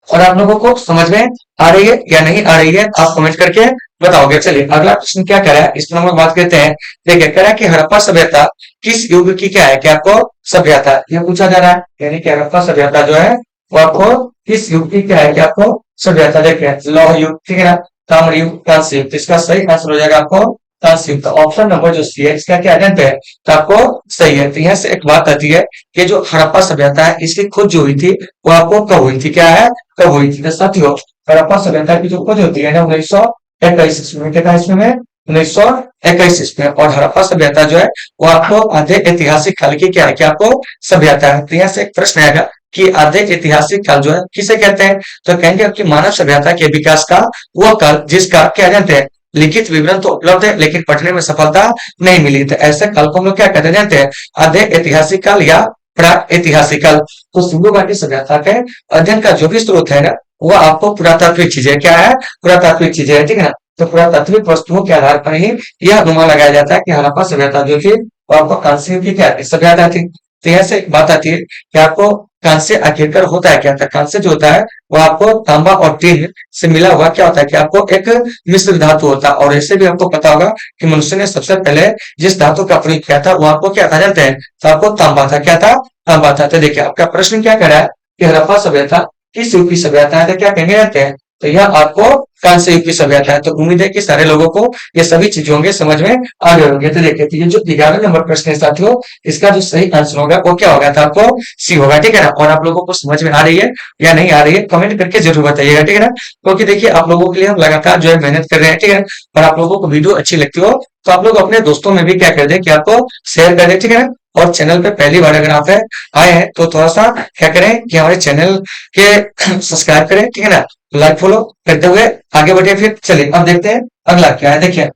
और आप लोगों को समझ में आ रही है या नहीं आ रही है, आप कमेंट करके बताओगे। चलिए अगला प्रश्न क्या कह रहा है, इस पर हम लोग बात करते हैं। देखिए कह रहा है कि हड़प्पा सभ्यता किस युग की क्या है? क्या आपको सभ्यता यह पूछा जा रहा है, यानी कि हड़प्पा सभ्यता जो है वो आपको किस युग की क्या है? क्या आपको सभ्यता? देखिए लौह युग, ठीक है ना, ताम्र युग, कांस्य युग। तो इसका सही आंसर हो जाएगा आपको कांस्य युग। तो ऑप्शन नंबर जो सी है इसका क्या जानते हैं? तो आपको सही है। तो यहाँ से एक बात आती है कि जो हड़प्पा सभ्यता है इसकी खोज जो हुई थी वो आपको कब हुई थी? क्या है? कब हुई थी? तो साथियों हड़प्पा सभ्यता की जो खोज होती है ना 1921 ईस्वी में। कितना ईस्वी में? 1921 ईस्वी में। और हड़प्पा सभ्यता जो है वो आपको आधे ऐतिहासिक काल की क्या है? क्या आपको सभ्यता है। तो यहाँ से एक प्रश्न आएगा कि आधे ऐतिहासिक काल जो है किसे कहते हैं? तो कहेंगे आपकी मानव सभ्यता के विकास का वह काल जिसका क्या जानते हैं? लिखित विवरण तो उपलब्ध है लेकिन पढ़ने में सफलता नहीं मिली। तो ऐसे काल को हम लोग क्या कहते हैं जानते हैं? आधे ऐतिहासिक काल या प्राक ऐतिहासिक काल। तो सिंधु घाटी सभ्यता के अध्ययन का जो भी स्रोत है ना वो आपको पुरातात्विक चीजें क्या है? पुरातात्विक चीजें है, ठीक है ना। तो पुरातात्विक वस्तुओं के आधार पर ही यह अनुमान लगाया जाता है कि हड़प्पा सभ्यता जो थी वो आपको कांस्य युग की क्या सभ्यता थी। तो यहाँ से एक बात आती है कि आपको कांस्य आखिरकार होता है क्या था? कांस्य जो होता है वो आपको तांबा और टीन से मिला हुआ क्या होता है कि आपको एक मिश्र धातु होता है। और ऐसे भी आपको पता होगा कि मनुष्य ने सबसे पहले जिस धातु का प्रयोग किया था वो आपको क्या था जानते हैं? तो आपको तांबा था। क्या था? तांबा था। तो देखिए आपका प्रश्न क्या कह रहा है कि हड़प्पा सभ्यता किस युग की सभ्यता है? तो क्या कहेंगे जाते हैं? तो यह आपको कांस्य युग की सभ्यता है। तो उम्मीद है कि सारे लोगों को ये सभी चीजें होंगे समझ में आ गए होंगे। तो देखिए तो ये जो 11 नंबर प्रश्न है साथियों इसका जो सही आंसर होगा वो क्या होगा? तो आपको सी होगा, ठीक है ना। और आप लोगों को समझ में आ रही है या नहीं आ रही है कमेंट करके जरूर बताइएगा, ठीक है ना। क्योंकि देखिए आप लोगों के लिए हम लगातार जो है मेहनत कर रहे हैं, ठीक है। और आप लोगों को वीडियो अच्छी लगती हो तो आप लोग अपने दोस्तों में भी क्या कर दें कि आपको शेयर कर दें, ठीक है ना। और चैनल पे पहली बार अगर आप आए हैं तो थोड़ा सा क्या करें कि हमारे चैनल के सब्सक्राइब करें, ठीक है ना, लाइक फॉलो करते हुए आगे बढ़े। फिर चलिए अब देखते हैं अगला क्या है। देखिए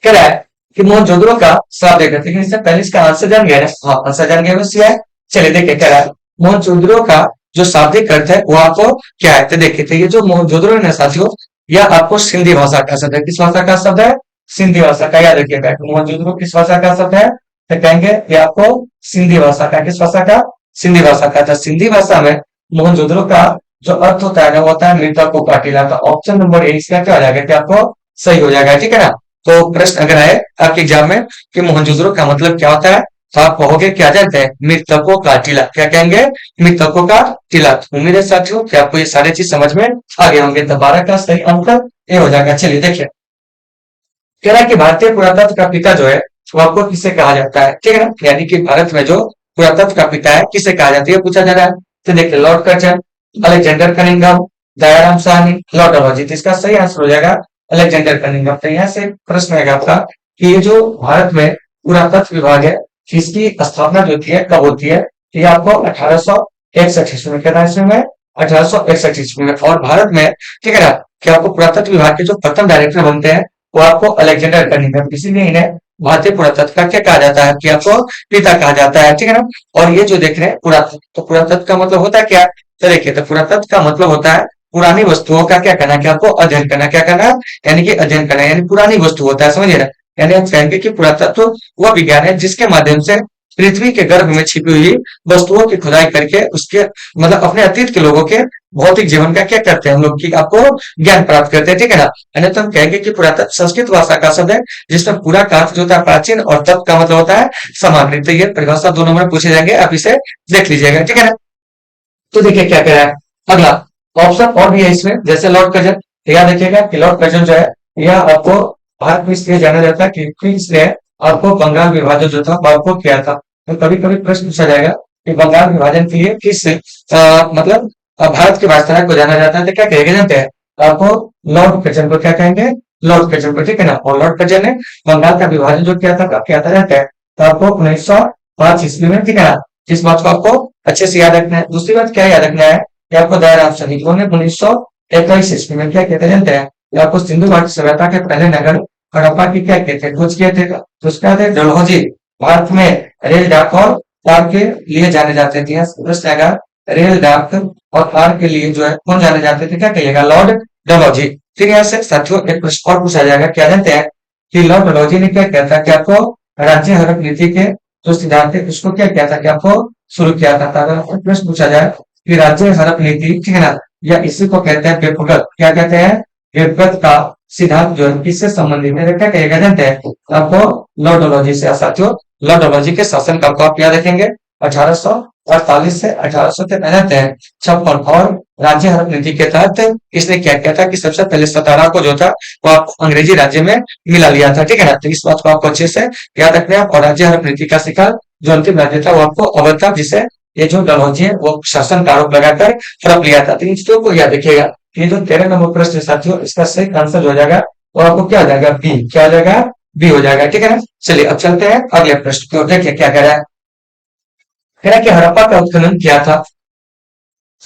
कह रहा है कि मोहनजोदड़ो का श्राप देखते हैं, लेकिन इससे पहले इसका आंसर जान गया ना। हाँ आंसर जान गया है। चलिए देखिए कह रहा है मोहनजोदड़ो का जो शाब्दिक अर्थ है वो आपको क्या है? तो देखिए तो ये जो मोहनजोदड़ो है ना साथियों यह आपको सिंधी भाषा का शब्द है। किस भाषा का शब्द है? सिंधी भाषा का। याद रखिएगा मोहनजोदड़ो किस भाषा का शब्द है? तो कहेंगे ये आपको सिंधी भाषा का। किस भाषा का? सिंधी भाषा का। तो सिंधी भाषा में मोहनजोदड़ो का जो अर्थ होता है ना वो होता है मृतक को काटिला। तो ऑप्शन नंबर ए इसका क्या हो जाएगा कि आपको सही हो जाएगा, ठीक है ना। तो प्रश्न अगर आए आपके एग्जाम में कि मोहनजोदड़ो का मतलब क्या होता है तो आप कहोगे क्या जानते हैं? मृतकों का टीला। क्या कहेंगे? मृतकों का टीला। उम्मीद है साथियों कि आपको ये सारे चीज समझ में आ गए होंगे। तो 12 का सही आंसर ये हो जाएगा। चलिए देखिए कह रहा है कि भारतीय पुरातत्व का पिता जो है वो आपको किसे कहा जाता है, ठीक है ना। यानी कि भारत में जो पुरातत्व का पिता है किसे कहा जाता है ये पूछा जा रहा है। तो देखिए Lord Curzon, Alexander Cunningham, Dayaram Sahni, Lord Dalhousie. तो इसका सही आंसर हो जाएगा अलेक्जेंडर कनिंघम। तो यहाँ से प्रश्न आएगा आपका कि ये जो भारत में पुरातत्व विभाग है इसकी स्थापना जो होती है कब होती है? ये आपको 1861 ईस्वी में, कितना ईस्वी में, 1861 ईस्वी में। और भारत में, ठीक है ना, कि आपको पुरातत्व विभाग के जो प्रथम डायरेक्टर बनते हैं वो आपको अलेक्जेंडर कनिंघम, इसीलिए इन्हें भारतीय पुरातत्व का क्या कहा जाता है, कि आपको पिता कहा जाता है, ठीक है ना। और ये जो देख रहे हैं पुरातत्व, तो पुरातत्व का मतलब होता है क्या, तो देखिए, तो पुरातत्व का मतलब होता है पुरानी वस्तुओं का क्या करना, क्या आपको अध्ययन करना, क्या करना, यानी कि अध्ययन करना, यानी पुरानी वस्तु होता है, समझिए ना। यानी आप कहेंगे कि पुरातत्व वह विज्ञान है जिसके माध्यम से पृथ्वी के गर्भ में छिपी हुई वस्तुओं की खुदाई करके उसके मतलब अपने अतीत के लोगों के भौतिक जीवन का क्या करते हैं हम लोग, की आपको ज्ञान प्राप्त करते हैं, ठीक है ना। यानी तो हम कहेंगे कि पुरातत्व संस्कृत भाषा का शब्द है जिसमें पूरा का अर्थ जो होता है प्राचीन, और तत्व का मतलब होता है सामग्री। तो ये परिभाषा 2 नंबर में पूछे जाएंगे, आप इसे देख लीजिएगा, ठीक है ना। तो देखिए क्या कह रहा है अगला ऑप्शन, और भी है इसमें, जैसे लॉर्ड कर्जन। तो याद रखिएगा कि लॉर्ड कर्जन जो है यह आपको भारत में इसलिए जाना जाता है कि इसने आपको बंगाल विभाजन जो था वो आपको किया था। तो कभी कभी प्रश्न पूछा जाएगा कि बंगाल विभाजन के लिए किस मतलब भारत के वायसराय को जाना जाता है, तो क्या कहेंगे जानते हैं, आपको लॉर्ड कर्जन को क्या कहेंगे, लॉर्ड कर्जन को, ठीक है ना। और लॉर्ड कर्जन ने बंगाल का विभाजन जो किया था, कब किया था जानते हैं, तो आपको 1905 ईस्वी में, ठीक है ना। इस बात को आपको अच्छे से याद रखना है। दूसरी बात क्या याद रखना है कि आपको दयाराम सैनिक ने 1921 ईस्वी में क्या कहते हैं जानते हैं, कि आपको सिंधु घाटी सभ्यता के पहले नगर हड़प्पा की क्या कहते हैं, खोज किए थे। तो उसका थे डलहौजी। भारत में रेल डाक और तार के लिए जाने जाते थे, प्रश्न आएगा रेल डाक और तार के लिए जो है कौन जाने जाते थे, क्या कहिएगा, लॉर्ड डलहौजी। फिर यहाँ से साथियों एक प्रश्न और पूछा जाएगा, क्या जानते हैं कि लॉर्ड डलहौजी ने क्या किया था, कि आपको राज्य हड़प नीति के जो सिद्धांत थे उसको क्या किया था, कि आपको शुरू किया था। तो अगर प्रश्न पूछा जाए कि राज्य हड़प नीति, ठीक है ना, या इसी को कहते हैं व्यक्तिगत, क्या कहते हैं, व्यक्तिगत का सिद्धांत जो है किससे संबंधित है, क्या कहेगा जानते हैं, तो आपको लॉर्डोलॉजी से। साथियों लॉर्डोलॉजी के शासन काल को आप याद रखेंगे, 1848 से 1856। और राज्य हड़प नीति के तहत इसने क्या किया था कि सबसे पहले सतारा को जो था वो आपको अंग्रेजी राज्य में मिला लिया था, ठीक है ना। तो इस बात को आपको अच्छे से याद रखना है। और राज्य हड़प नीति का शिकार जो अंतिम राज्य था वो आपको अवध था, जिसे ये जो डलहौजी है वो शासन का आरोप लगाकर हड़प लिया था। तो इन चीजों को याद रखिएगा। ये जो 13 नंबर प्रश्न है साथियों, इसका सही आंसर जो हो जाएगा वो आपको क्या हो जाएगा, बी, क्या हो जाएगा, बी हो जाएगा, ठीक है ना। चलिए अब चलते हैं अगले प्रश्न की ओर। देखिए क्या कह रहा है, कह रहा है कि हड़प्पा का उत्खनन किया था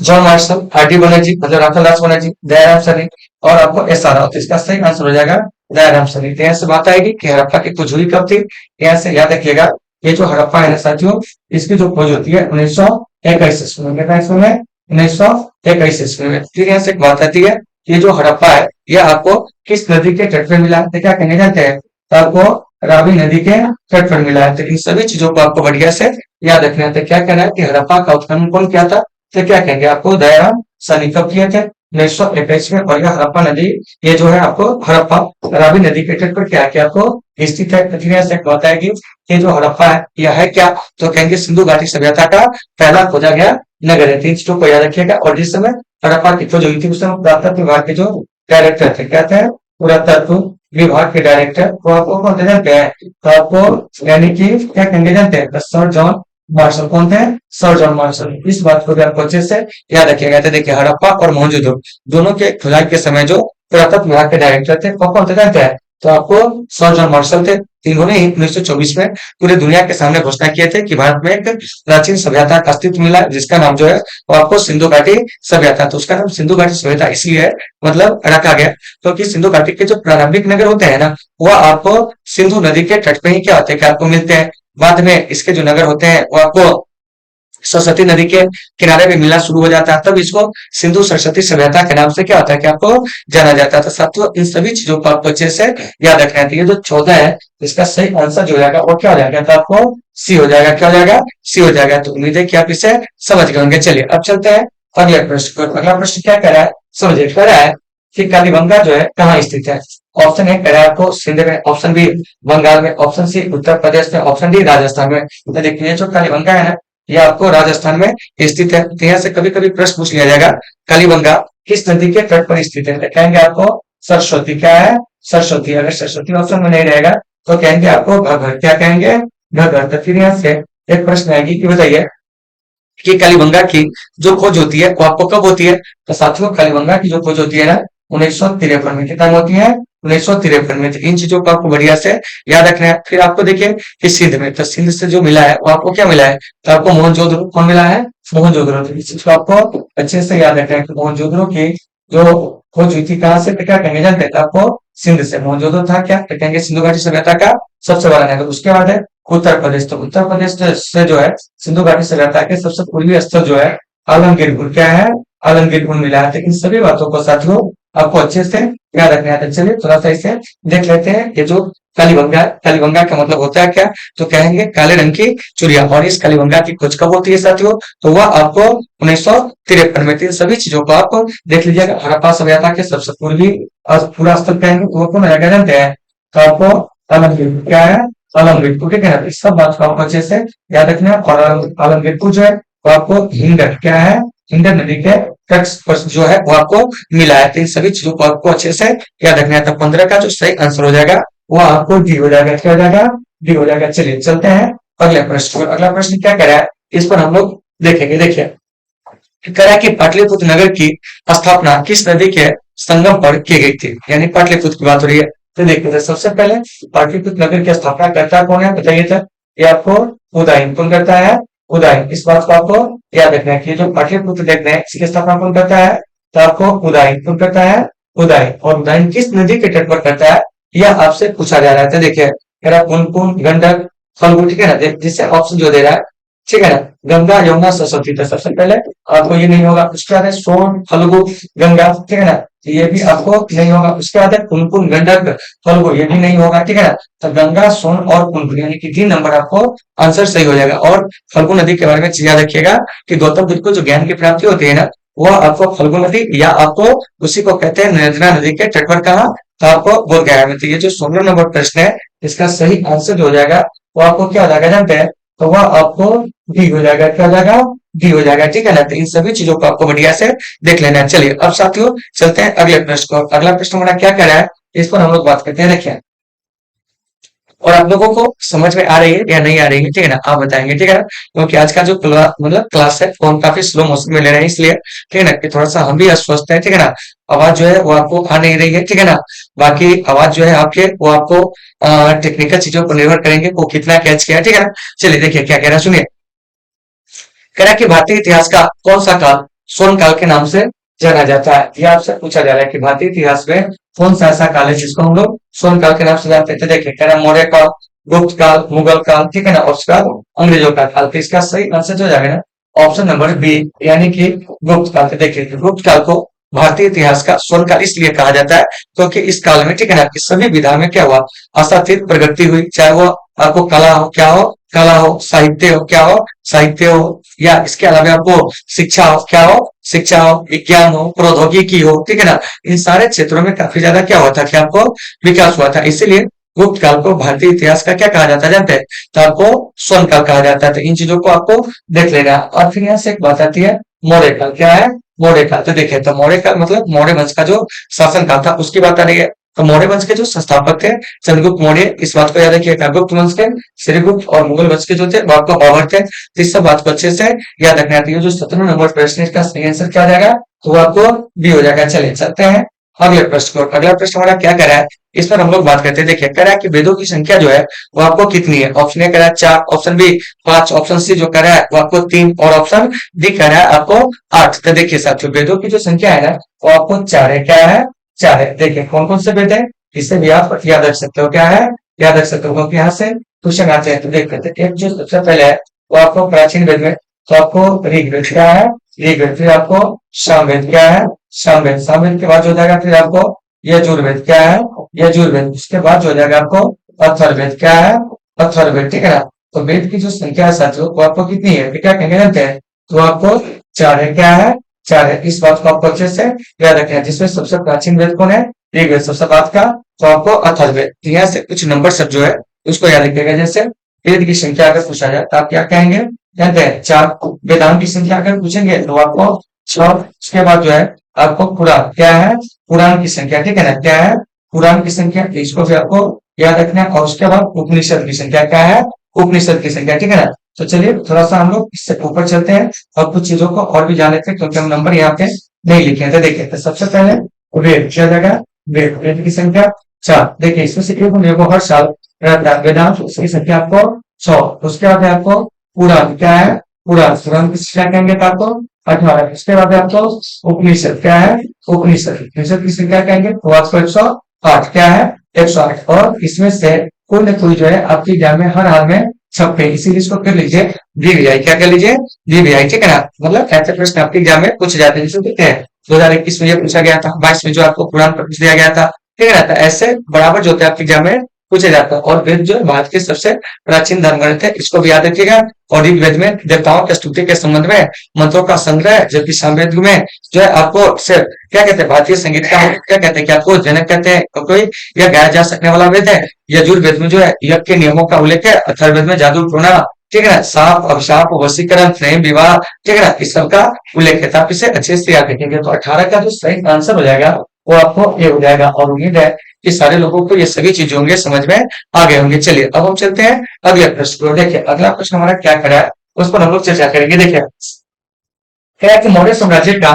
John Marshall, R D Banerjee, मतलब रामचंद्र बनर्जी, दयाराम सरीन और आपको एस आर राव। तो इसका सही आंसर हो जाएगा दयाराम सरीन। तो यहाँ से बात आएगी कि हड़प्पा की खोज हुई कब थी। यहाँ से याद रखिएगा ये जो हड़प्पा है ना साथियों, इसकी जो खोज होती है 1921 ईस्वी में, कितना ईस्वी में, 1921 ईस्वी में। फिर यहाँ से एक बात आती है, ये जो हड़प्पा है ये आपको किस नदी के तट पर मिला है, तो क्या कहने जानते हैं, तो आपको रावी नदी के तट पर मिला है। तो इन सभी चीजों को आपको बढ़िया से याद रखना है। तो क्या कहना है कि हड़प्पा का उत्खनन कौन किया था, तो क्या कहेंगे, आपको दयाराम सनी कब किए थे, 1921 में। और यह हड़प्पा नदी, ये जो है आपको हड़प्पा रावी नदी के तट पर क्या है, आपको स्थित है। पृथ्वी से बताएगी ये जो हड़प्पा है यह है क्या, तो कहेंगे सिंधु घाटी सभ्यता का पहला खोजा गया नगर है। तीन चीजों को याद रखिएगा। और जिस समय हड़प्पा की खोज हुई थी उस समय पुरातत्व विभाग के जो डायरेक्टर थे, क्या थे, पुरातत्व विभाग के डायरेक्टर, वो आपको कौन थे जानते हैं, तो आपको यानी कि क्या कहेंगे जानते हैं, सर जॉन मार्शल। कौन थे, सर जॉन मार्शल। इस बात को भी आपको अच्छे से याद रखिएगा। तो देखिए हड़प्पा और मोहनजोदड़ो दोनों के खुदाई के समय जो पुरातत्व विभाग के डायरेक्टर थे वो कौन थे जानते हैं, तो आपको सर जॉन मार्शल थे। इन्होंने ही 1924 में पूरे दुनिया के सामने घोषणा किए थे कि भारत में एक प्राचीन सभ्यता का अस्तित्व मिला, जिसका नाम जो है वो आपको सिंधु घाटी सभ्यता। तो उसका नाम सिंधु घाटी सभ्यता इसलिए मतलब रखा गया क्योंकि सिंधु घाटी के जो प्रारंभिक नगर होते हैं ना वह आपको सिंधु नदी के तट पे ही क्या होते हैं, कि आपको मिलते हैं। बाद में इसके जो नगर होते हैं वो आपको सरस्वती नदी के किनारे पे मिलना शुरू हो जाता है, तब इसको सिंधु सरस्वती सभ्यता के नाम से क्या होता है, कि आपको जाना जाता है। तो साथियों इन सभी चीजों को आपको अच्छे से याद रखना है। तो ये जो 14 है इसका सही आंसर जो हो जाएगा वो क्या हो जाएगा, तो आपको सी हो जाएगा, क्या हो जाएगा, सी हो जाएगा। तो उम्मीद है कि आप इसे समझ गए होंगे। चलिए अब चलते हैं अगले प्रश्न को। अगला प्रश्न क्या कह रहा है, समझिए, कह रहा है कि कालीबंगा जो है कहाँ स्थित है। ऑप्शन ए कह रहा है आपको सिंध में, ऑप्शन बी बंगाल में, ऑप्शन सी उत्तर प्रदेश में, ऑप्शन डी राजस्थान में। तो देखिए जो कालीबंगा है ना ये आपको राजस्थान में स्थित है। तो यहाँ से कभी कभी प्रश्न पूछ लिया जाएगा कालीबंगा किस नदी के तट पर स्थित है, तो कहेंगे आपको सरस्वती। क्या है, सरस्वती। अगर सरस्वती ऑप्शन में नहीं रहेगा तो कहेंगे आपको घग्गर। क्या कहेंगे, घग्गर। तो फिर यहाँ से एक प्रश्न आएगी कि बताइए कि कालीबंगा की जो खोज होती है वो आपको कब होती है। तो साथियों कालीबंगा की जो खोज होती है ना 1953 में, कितना में होती है, 1953 में। तो इन चीजों को आपको बढ़िया से याद रखना है। फिर आपको देखिए कि सिंध में, तो सिंध से जो मिला है वो आपको क्या मिला है, तो आपको मोहनजोदड़ो कौन मिला है, मोहनजोदड़ो। तो इस चीज को आपको अच्छे से याद रखना है कि मोहनजोदड़ो की जो खोज हुई थी कहाँ से, तो क्या कहेंगे जानते हैं, तो आपको सिंध से। मोहनजोदड़ो था क्या, तो कहेंगे सिंधु घाटी सभ्यता का सबसे बड़ा नगर। उसके बाद है उत्तर प्रदेश, तो उत्तर प्रदेश से जो है सिंधु घाटी सभ्यता के सबसे पूर्वी स्थल जो है आलमगीरपुर, क्या है, आलमगीरपुर मिला है। तो इन सभी बातों को साथियों आपको अच्छे से याद रखना है। तो चलिए थोड़ा सा इसे देख लेते हैं। ये जो कालीबंगा, कालीबंगा का मतलब होता है क्या, तो कहेंगे काले रंग की चुड़िया। और इस कालीबंगा की खोज कब होती है साथियों, तो वह आपको 1953 में। तो सभी चीजों को आप देख लीजिएगा। हड़प्पा सभ्यता के सबसे पूर्वी पूरा स्थल कहेंगे वो कौन है, क्या जानते हैं, तो आपको आलमगीर, क्या है, आलमगीरपुर, ठीक है ना। इस सब बात को आपको अच्छे से याद रखना है। और आलमगीरपुर जो है वो आपको हिंडन, क्या है, हिंडन नदी के तट पर जो है वो आपको मिला है। तो इन सभी चीजों को आपको अच्छे से याद रखना है। तो 15 का जो सही आंसर हो जाएगा वो आपको डी हो जाएगा, क्या हो जाएगा, डी हो जाएगा। चलिए चलते हैं अगले प्रश्न पर। अगला प्रश्न क्या कह रहा है, इस पर हम लोग देखेंगे। देखिए कह रहा है कि पाटलिपुत्र नगर की स्थापना किस नदी के संगम पर की गई थी, यानी पाटलिपुत्र की बात हो रही है। तो देखिए सबसे पहले पाटलिपुत्र नगर की स्थापना करता कौन है, बताइए तो। ये आपको उदयन कौन करता है, उदयन। इस बात को आपको याद रखना है कि जो पाटलिपुत्र देखते हैं इसकी स्थापना कौन करता है, तो आपको उदयन कौन करता है, उदयन। और उदयन किस नदी के तट पर करता है यह आपसे पूछा जा रहा है। तो देखिए कह रहा है पुनपुन, गंडक, फल्गु, ठीक है ना। जिससे ऑप्शन जो दे रहा है, ठीक है ना, गंगा, यमुना, सरस्वती। तो सबसे पहले आपको ये नहीं होगा। उसके बाद है सोन, फल्गु, गंगा, ठीक है ना, तो ये भी आपको नहीं होगा। उसके बाद है पुनपुन, गंडक, फल्गु, ये भी नहीं होगा, ठीक है ना। तो गंगा, सोन और पुनपुन यानी कि 3 नंबर आपको आंसर सही हो जाएगा। और फल्गु नदी के बारे में याद रखिएगा कि गौतम बुद्ध को जो ज्ञान की प्राप्ति होती है ना, वह आपको फल्गु नदी या आपको उसी को कहते हैं नर्मदा नदी के तट पर, कहा, तो आपको बोध गया में। तो ये जो 16 नंबर प्रश्न है इसका सही आंसर जो हो जाएगा वो आपको क्या हो जाएगा जानते हैं, तो वह आपको डी हो जाएगा, क्या हो जाएगा, डी हो जाएगा, ठीक है ना। तो इन सभी चीजों को आपको बढ़िया से देख लेना है। चलिए अब साथियों चलते हैं अगले प्रश्न को। अगला प्रश्न हमारा क्या कह रहा है, इस पर हम लोग बात करते हैं। देखिए और आप लोगों को समझ में आ रही है या नहीं आ रही है, ठीक है ना, आप बताएंगे, ठीक है ना। क्योंकि आज का जो मतलब क्लास है वो हम काफी स्लो मोशन में ले रहे हैं, इसलिए ठीक है ना कि थोड़ा सा हम भी अस्वस्थ है, ठीक है ना। आवाज जो है वो आपको आ नहीं रही है, ठीक है ना। बाकी आवाज जो है आपके वो आपको टेक्निकल चीजों पर निर्भर करेंगे वो कितना कैच किया है, ठीक है ना। चलिए देखिए क्या कह रहा है, सुनिए। कह रहा है कि भारतीय इतिहास का कौन सा काल स्वर्ण काल के नाम से जाना जाता है। यह आपसे पूछा जा रहा है कि भारतीय इतिहास में कौन सा ऐसा काल है जिसको हम लोग स्वर्ण काल के नाम से जानते हैं। तो देखिए कह रहा है मौर्य काल, गुप्त काल, मुगल काल, ठीक है ना, और उसके बाद अंग्रेजों का काल। तो इसका सही आंसर जो जाएगा ना ऑप्शन नंबर बी, यानी कि गुप्त काल। तो देखिए गुप्त काल को भारतीय इतिहास का स्वर्ण काल इसलिए कहा जाता है क्योंकि इस काल में, ठीक है ना, कि सभी विधा में क्या हुआ, असातित प्रगति हुई। चाहे वो आपको कला हो, क्या हो, कला हो, साहित्य हो, क्या हो, साहित्य हो, या इसके अलावा आपको शिक्षा हो, क्या हो, शिक्षा हो, विज्ञान हो, प्रौद्योगिकी हो, ठीक है ना। इन सारे क्षेत्रों में काफी ज्यादा क्या हुआ था कि आपको विकास हुआ था। इसीलिए गुप्त काल को भारतीय इतिहास का क्या कहा जाता है जानते हैं, तो आपको स्वर्ण काल कहा जाता है। तो इन चीजों को आपको देख लेना। और फिर यहाँ से एक बात आती है मौर्य काल, क्या है, मौर्य काल। तो देखिए तो मौर्य काल मतलब मौर्य वंश का जो शासन काल था उसकी बात आ रही है। तो मौर्य वंश के जो संस्थापक थे चंद्रगुप्त मौर्य, इस बात को याद रखिएगा। गुप्त वंश के श्रीगुप्त और मुगल वंश के जो थे वो आपको बाबर थे। तो इस सब बात को अच्छे से याद रखना है। जो 17 नंबर प्रश्न है इसका सही आंसर क्या जाएगा, तो वो आपको बी हो जाएगा। चलिए चलते हैं अगले प्रश्न को। अगला प्रश्न हमारा क्या कह रहा है, इस पर हम लोग बात करते हैं। देखिए कह रहा है कि वेदों की संख्या जो है वो आपको कितनी है। ऑप्शन ए कह रहा है 4, ऑप्शन बी 5, ऑप्शन सी जो कह रहा है वो आपको 3, और ऑप्शन डी कह रहा है आपको 8। तो देखिए साथियों वेदों की जो संख्या है ना वो आपको 4 है, क्या है, 4 है। देखिए कौन कौन से वेद है इसे भी आप याद रख सकते हो, क्या है, याद रख सकते हो, क्योंकि यहाँ से क्वेश्चन आते हैं। तो देख लेते हैं। एक जो सबसे पहले है वो आपको प्राचीन वेद में, तो आपको ऋग्वेद क्या है, ऋग्वेद। फिर आपको सामवेद क्या है, सामवेद। सामवेद के बाद हो जाएगा फिर आपको यजुर्वेद, क्या है, यजुर्वेद। उसके बाद हो जाएगा आपको अथर्ववेद, क्या है, अथर्ववेद, ठीक है ना। तो वेद की जो संख्या है साथियों वो आपको कितनी है, क्या कहेंगे जानते हैं, तो आपको 4 है, क्या है, 4 है। इस बात को आपको अच्छे से याद रखना है। जिसमें सबसे प्राचीन वेद कौन है, ऋग्वेद। सबसे बाद का तो आपको अथर्ववेद। तो यहाँ से कुछ नंबर सब जो है उसको याद रखिएगा। जैसे वेद की संख्या अगर पूछा जाए तो आप क्या कहेंगे, कहते हैं 4। वेदांत की संख्या अगर पूछेंगे तो आपको 6। उसके बाद जो है आपको पुराण, क्या है, पुराण की संख्या, ठीक है ना, क्या है, पुराण की संख्या। इसको भी आपको याद रखना है। और उसके बाद उपनिषद की संख्या, क्या है, उपनिषद की संख्या, ठीक है ना। तो चलिए थोड़ा सा हम लोग इससे ऊपर चलते हैं और कुछ चीजों को और भी जान लेते हैं, क्योंकि हम नंबर यहाँ पे नहीं लिखे थे। देखिए तो सबसे पहले वेद क्या जगह, वेद, वेद की संख्या। चार। देखिए इसमें से एक नियम हर साल रहता है, वेदांत उसकी संख्या आपको 100। उसके बाद है आपको पुराण, क्या है पुराण, पुराण की संख्या कहेंगे तो आपको 18। उसके बाद है आपको उपनिषद, क्या है उपनिषद, उपनिषद की संख्या कहेंगे तो आपको 108, क्या है 108। और इसमें से कोई ना कोई जो है आपकी एग्जाम में हर हाल में छपे, इसीलिए इसको कर लीजिए डीवीआई, क्या कर लीजिए डीवीआई, ठीक है ना। मतलब ऐसे प्रश्न आपके एग्जाम में पूछे जाते हैं, जैसे देखते हैं 2021 में ये पूछा गया था, 22 में जो आपको पुराण पर पूछ दिया गया था, ठीक है ना। तो ऐसे बराबर जो होते हैं आपके एग्जाम में पूछे जाता है। और वेद जो है भारत के सबसे प्राचीन धर्म ग्रंथ है, इसको भी याद रखिएगा। और वेद में देवताओं की स्तुति के संबंध में मंत्रों का संग्रह है, जबकि सामवेद में जो है आपको सिर्फ क्या कहते हैं भारतीय संगीत का क्या कहते हैं, क्या आपको जनक कहते हैं, कोई यह गाया जा सकने वाला वेद है। यजुर्वेद में जो है यज्ञ के नियमों का उल्लेख है। अथर्ववेद में जादू टोना, ठीक है ना, साप अभिशाप वशीकरण प्रेम विवाह, ठीक है ना, इस सब का उल्लेख है। तो आप इसे अच्छे से याद रखेंगे। तो 18 का जो सही आंसर हो जाएगा वो आपको ये हो जाएगा। और उम्मीद है कि सारे लोगों को ये सभी चीजें होंगे समझ में आ गए होंगे। चलिए अब हम चलते हैं अगले प्रश्न को। देखिए अगला प्रश्न हमारा क्या करा है उस पर हम लोग चर्चा करेंगे। देखिए क्या है कि मौर्य साम्राज्य का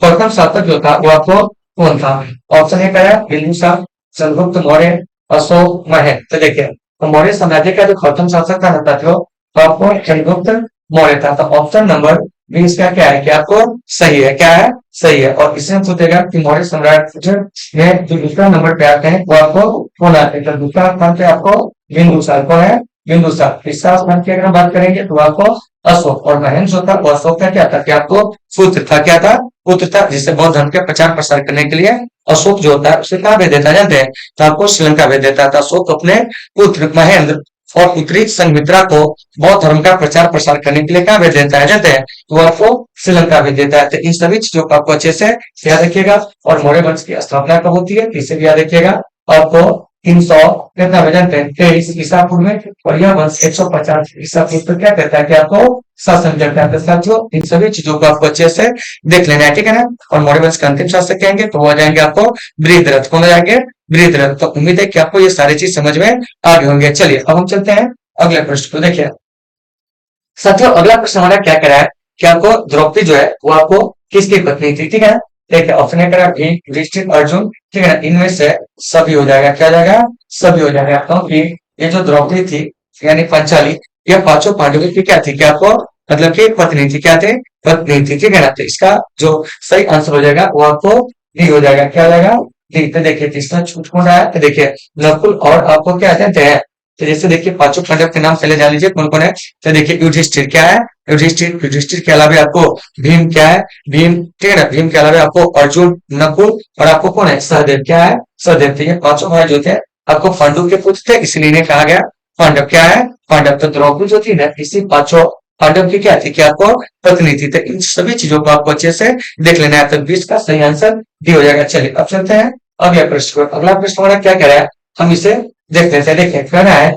प्रथम शासक जो था वो आपको कौन था। ऑप्शन ए करा बिंदुसार, चंद्रगुप्त मौर्य, अशोक, महेंद्र। तो देखिए तो मौर्य साम्राज्य का जो प्रथम शासक था ना तो आपको चंद्रगुप्त मौर्य था। तो ऑप्शन नंबर बी इसका क्या है कि आपको सही है, क्या है सही है। और इसमें पूछेगा कि मौर्य साम्राज्य में जो दूसरा नंबर पे आते हैं वो आपको कौन आते हैं। तो दूसरा स्थान पे आपको बिंदुसार, कौन है बिंदुसार। तीसरा स्थान की अगर हम बात करेंगे तो आपको अशोक। और महेंद्र जो था वो अशोक का क्या था कि आपको पुत्र था, क्या था पुत्र था, जिसे बौद्ध धर्म के प्रचार प्रसार करने के लिए अशोक जो होता है उसे कहा भेज देता जानते हैं, तो आपको श्रीलंका भेज देता था। अशोक अपने पुत्र महेंद्र और पुत्री संघमित्रा को बौद्ध धर्म का प्रचार प्रसार करने के लिए कहा भेज देता है जानते हैं, तो आपको श्रीलंका भेज देता है। तो इन सभी चीजों को आपको अच्छे से याद रखिएगा। और मौर्य वंश की स्थापना कब होती है इसे भी याद रखिएगा। आपको 300 कितना में जानते हैं 23 ईसा पूर्व में। और यह वंश 150 ईसा पूर्व तक क्या कहता है कि आपको शासन करता है। तो साथियों इन सभी चीजों को आपको अच्छे से देख लेना है, ठीक है ना। और मौर्य वंश का अंतिम शासक कहेंगे तो वो आ जाएंगे आपको बृहद्रथ। कौन आ जाएंगे बृहद्रथ। तो उम्मीद है कि आपको ये सारी चीज समझ में आ गए होंगे। चलिए अब हम चलते हैं अगले प्रश्न को। देखिए साथियों अगला प्रश्न हमारा क्या करा है कि आपको द्रौपदी जो है वो आपको किसकी पत्नी थी, ठीक है ना। देखिए ऑप्शन ए करा भीम, युधिष्ठिर, अर्जुन, ठीक है ना। इनमें से सभी हो जाएगा, क्या जाएगा सभी हो जाएगा। क्योंकि ये जो द्रौपदी थी यानी पंचाली, यह पांचों पांडवों की क्या थी, क्या आपको मतलब कि पत्नी थी, क्या थे पत्नी थी, ठीक है ना। तो इसका जो सही आंसर हो जाएगा वो आपको डी हो जाएगा, क्या हो जाएगा डी। तो देखिए तीसरा छूट कौन रहा है तो देखिए नकुल और आपको क्या कहते हैं। तो जैसे देखिए पांचों पांडव के नाम पहले जान लीजिए कौन कौन है। तो देखिए युधिष्ठिर, क्या है युधिष्ठिर, युधिष्ठिर के अलावा आपको भीम, क्या है भीम, ठीक है ना। भीम के अलावा आपको अर्जुन, नकुल और आपको कौन है सहदेव, क्या है सहदेव। तो ये पांचों भाई जो थे आपको पांडु के पुत्र थे, इसलिए इन्हें कहा गया पांडव, क्या है पांडव। तो द्रौपदी जो थी ना इसी पांचों पांडव की क्या थी कि आपको पत्नी थी। तो इन सभी चीजों को आपको अच्छे से देख लेना है। तो 20 का सही आंसर डी हो जाएगा। चलिए अब चलते हैं अगले प्रश्न को। अगला प्रश्न हमारा क्या कह रहा है हम इसे देख लेते हैं। देखिए कहना है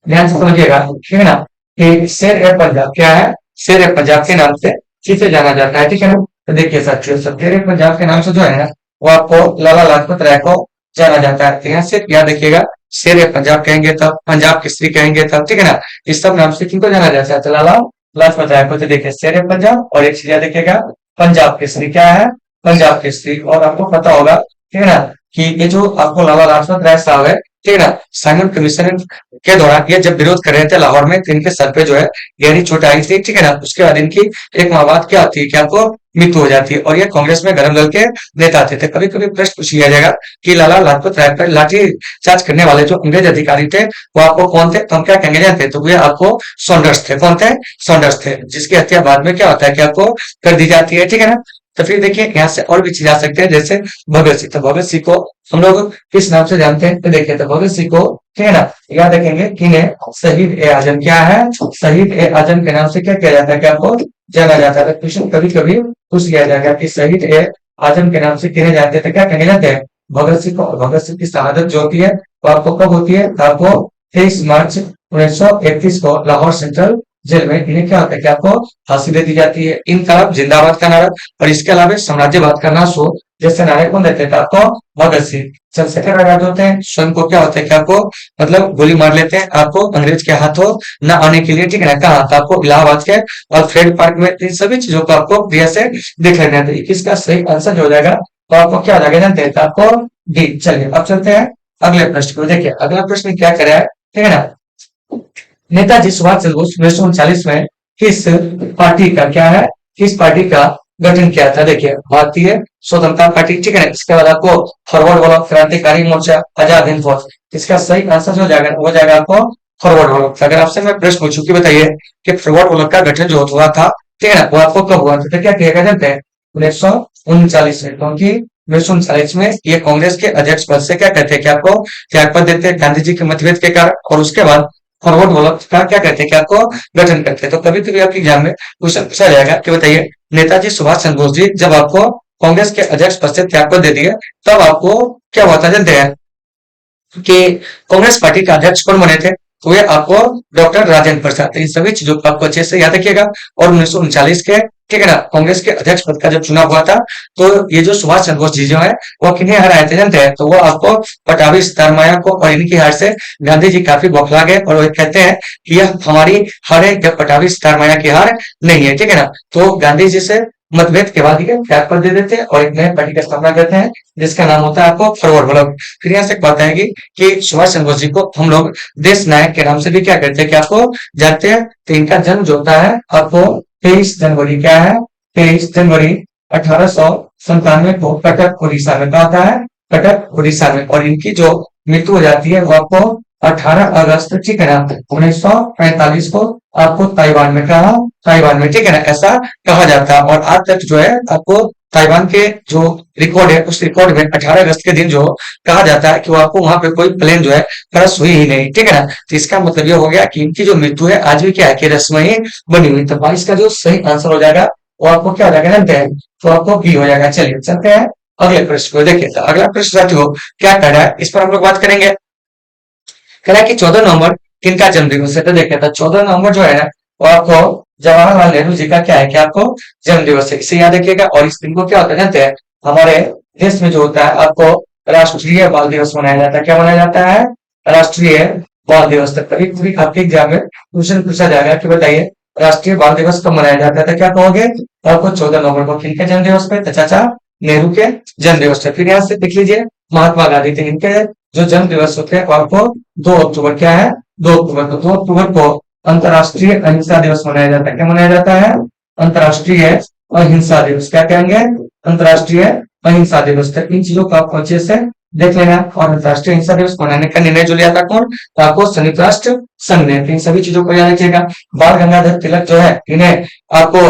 ध्यान से समझिएगा, ठीक है ना, कि शेर ए पंजाब, क्या है शेर ए पंजाब के नाम से किसे जाना जाता है, ठीक है ना। तो देखिए साथियों शेर ए पंजाब के नाम से जो है ना वो आपको लाला लाजपत राय को जाना जाता है। तो यहाँ से याद देखिएगा शेर ए पंजाब कहेंगे तब, पंजाब केसरी कहेंगे तब, ठीक है ना। इस सब नाम से किनको जाना जाता है तो लाला लाजपत राय को। तो देखिए शेर ए पंजाब और एक चीज याद देखिएगा पंजाब केसरी, क्या है पंजाब केसरी। और आपको पता होगा ठीक है ना कि ये जो आपको लाला लाजपत राय साहब है, ठीक है ना, साइमन कमीशन के दौरान ये जब विरोध कर रहे थे लाहौर में तो इनके सर पे जो है गहरी चोट आई थी, ठीक है ना। उसके बाद इनकी एक माह बाद क्या होती है कि आपको मृत्यु हो जाती है। और ये कांग्रेस में गरम दल के नेता थे। कभी कभी प्रश्न पूछ लिया जाएगा कि लाला लाजपत राय पर लाठी चार्ज करने वाले जो अंग्रेज अधिकारी थे वो आपको कौन थे, तो हम क्या कहेंगे जानते तो वे आपको सॉन्डर्स थे। कौन थे सॉन्डर्स थे, जिसकी हत्या बाद में क्या होता है कि आपको कर दी जाती है, ठीक है ना। तो फिर देखिए यहाँ से और भी चीज आ सकते हैं जैसे भगत सिंह। तो भगत सिंह को हम लोग किस नाम से जानते हैं तो देखिए तो भगत सिंह को ठीक है ना याद रखेंगे किन्हें शहीद ए आजम, क्या है शहीद ए आजम के नाम से क्या किया जाता है, क्या आपको जाना जाता है। क्वेश्चन कभी कभी पूछ लिया जाएगा कि शहीद ए आजम के नाम से किन्हें जानते थे, क्या कहने जाते हैं भगत सिंह को। भगत सिंह की शहादत जो होती है वो आपको कब होती है, तो आपको 23 मार्च 1931 को लाहौर सेंट्रल जेल में इन्हें क्या होता है कि आपको फांसी दे दी जाती है। इनकलाब जिंदाबाद का नारा और इसके अलावा साम्राज्यवाद का नाश हो जैसे नारे कौन देते थे आपको भगत सिंह। चंद्रशेखर आजाद होते हैं स्वयं को क्या होता है कि आपको मतलब गोली मार लेते हैं आपको अंग्रेज के हाथों न आने के लिए, ठीक है ना। कहा था आपको इलाहाबाद के और फ्रेड पार्क में। इन सभी चीजों को आपको क्लियर से देख लेना है। तो 21 का सही आंसर जो हो जाएगा तो आपको क्या आ जाएगा जानते हैं, तो आपको डी। चलिए अब चलते हैं अगले प्रश्न को। देखिए अगला प्रश्न क्या करे है, ठीक है ना। नेताजी सुभाष चंद्र बोस 1939 में किस पार्टी का क्या है, किस पार्टी का गठन किया था। देखिए भारतीय स्वतंत्रता पार्टी, ठीक है ना। इसके बाद आपको फॉरवर्ड ब्लॉक, क्रांतिकारी मोर्चा, आजाद हिंद फौज। इसका सही आंसर हो जाएगा, हो जाएगा आपको फॉरवर्ड ब्लॉक। अगर आपसे मैं प्रश्न पूछूं कि बताइए कि फॉरवर्ड ब्लॉक का गठन जो हुआ था, ठीक है ना, वो आपको कब हुआ था, तो क्या कहेगा जानते हैं, 1939 में। क्योंकि 1939 में ये कांग्रेस के अध्यक्ष पद से क्या कहते हैं कि आपको त्यागपत्र देते हैं गांधी जी के मतभेद के कारण, और उसके बाद फॉरवर्ड ब्लॉक का क्या कहते हैं कि आपको गठन करते हैं। तो कभी कभी आपके एग्जाम में क्वेश्चन पूछा जाएगा कि बताइए नेताजी सुभाष चंद्र बोस जी जब आपको कांग्रेस के अध्यक्ष पद से त्यागपत्र दे दिए, तब आपको क्या हुआ था जानते हैं कि कांग्रेस पार्टी के अध्यक्ष कौन बने थे, तो ये आपको डॉक्टर राजेंद्र प्रसाद। तो इन सभी चीजों को आपको अच्छे से याद रखिएगा। और 1939 के, ठीक है ना, कांग्रेस के अध्यक्ष पद का जब चुनाव हुआ था, तो ये जो सुभाष चंद्र बोस जी जो है वो किन्हें हराए थे जानते हैं, तो वो आपको पटाभी सितारमाया को, और इनकी हार से गांधी जी काफी बौखला गए और वो कहते हैं कि यह हमारी हार है, जब पटाभी सितारमाया की हार नहीं है, ठीक है ना। तो गांधी जी से मतभेद के बाद ये त्यागपत्र दे देते हैं और एक नए पार्टी की स्थापना करते हैं जिसका नाम होता है आपको फॉरवर्ड ब्लॉक। फिर यहाँ से एक बात आएगी कि सुभाष चंद्र बोस जी को हम लोग देश नायक के नाम से भी क्या करते हैं कि आपको जानते हैं। तो इनका जन्म जो होता है आपको 23 जनवरी, क्या है, 23 जनवरी 1897 को कटक उड़ीसा में होता है, कटक उड़ीसा में। और इनकी जो मृत्यु हो जाती है वो आपको 18 अगस्त, ठीक है ना, 1945 को आपको ताइवान में, कहा ताइवान में, ठीक है ना, ऐसा कहा जाता है। और आज तक जो है आपको ताइवान के जो रिकॉर्ड है, उस रिकॉर्ड में 18 अगस्त के दिन जो कहा जाता है कि वो आपको वहां पे कोई प्लेन जो है क्रैश हुई ही नहीं, ठीक है ना। तो इसका मतलब ये हो गया कि इनकी जो मृत्यु है आज भी क्या है कि रस्म ही बनी हुई। तो 22 का जो सही आंसर हो जाएगा वो आपको क्या हो जाएगा जानते हैं, तो आपको बी हो जाएगा। चलिए चलते हैं अगले प्रश्न को। देखिए तो अगला प्रश्न साथियों क्या कर रहा है, इस पर हम लोग बात करेंगे। कह रहा है कि 14 नवंबर किनका जन्मदिवस है, तो देखिए तो 14 नवंबर जो है ना वो आपको जवाहरलाल नेहरू जी का क्या है कि आपको जन्मदिवस है, इसे याद रखिएगा। और इस दिन को क्या होता है जानते हैं, हमारे देश में जो होता है आपको राष्ट्रीय बाल दिवस मनाया जाता है। क्या मनाया जाता है, राष्ट्रीय बाल दिवस। तक कभी कभी आपके एग्जाम में क्वेश्चन पूछा जाएगा कि बताइए राष्ट्रीय बाल दिवस कब मनाया जाता है, तो क्या कहोगे, तो आपको 14 नवंबर को किनके जन्मदिवस पे, तो चाचा नेहरू के जन्मदिवस पे। फिर यहाँ से देख लीजिए महात्मा गांधी थे, इनके जो जन्म दिवस होते हैं आपको 2 अक्टूबर, क्या है, 2 अक्टूबर को, 2 अक्टूबर को अंतर्राष्ट्रीय अहिंसा दिवस मनाया जाता है। क्या मनाया जाता है, अंतर्राष्ट्रीय अहिंसा दिवस। क्या कहेंगे, अंतर्राष्ट्रीय अहिंसा दिवस। इन चीजों को आपको अच्छे से देख लेना। और अंतर्राष्ट्रीय अहिंसा दिवस मनाने का निर्णय जो लिया था कौन, तो आपको संयुक्त राष्ट्र संघ ने। इन सभी चीजों को याद रखिएगा। बाल गंगाधर तिलक जो है, इन्हें आपको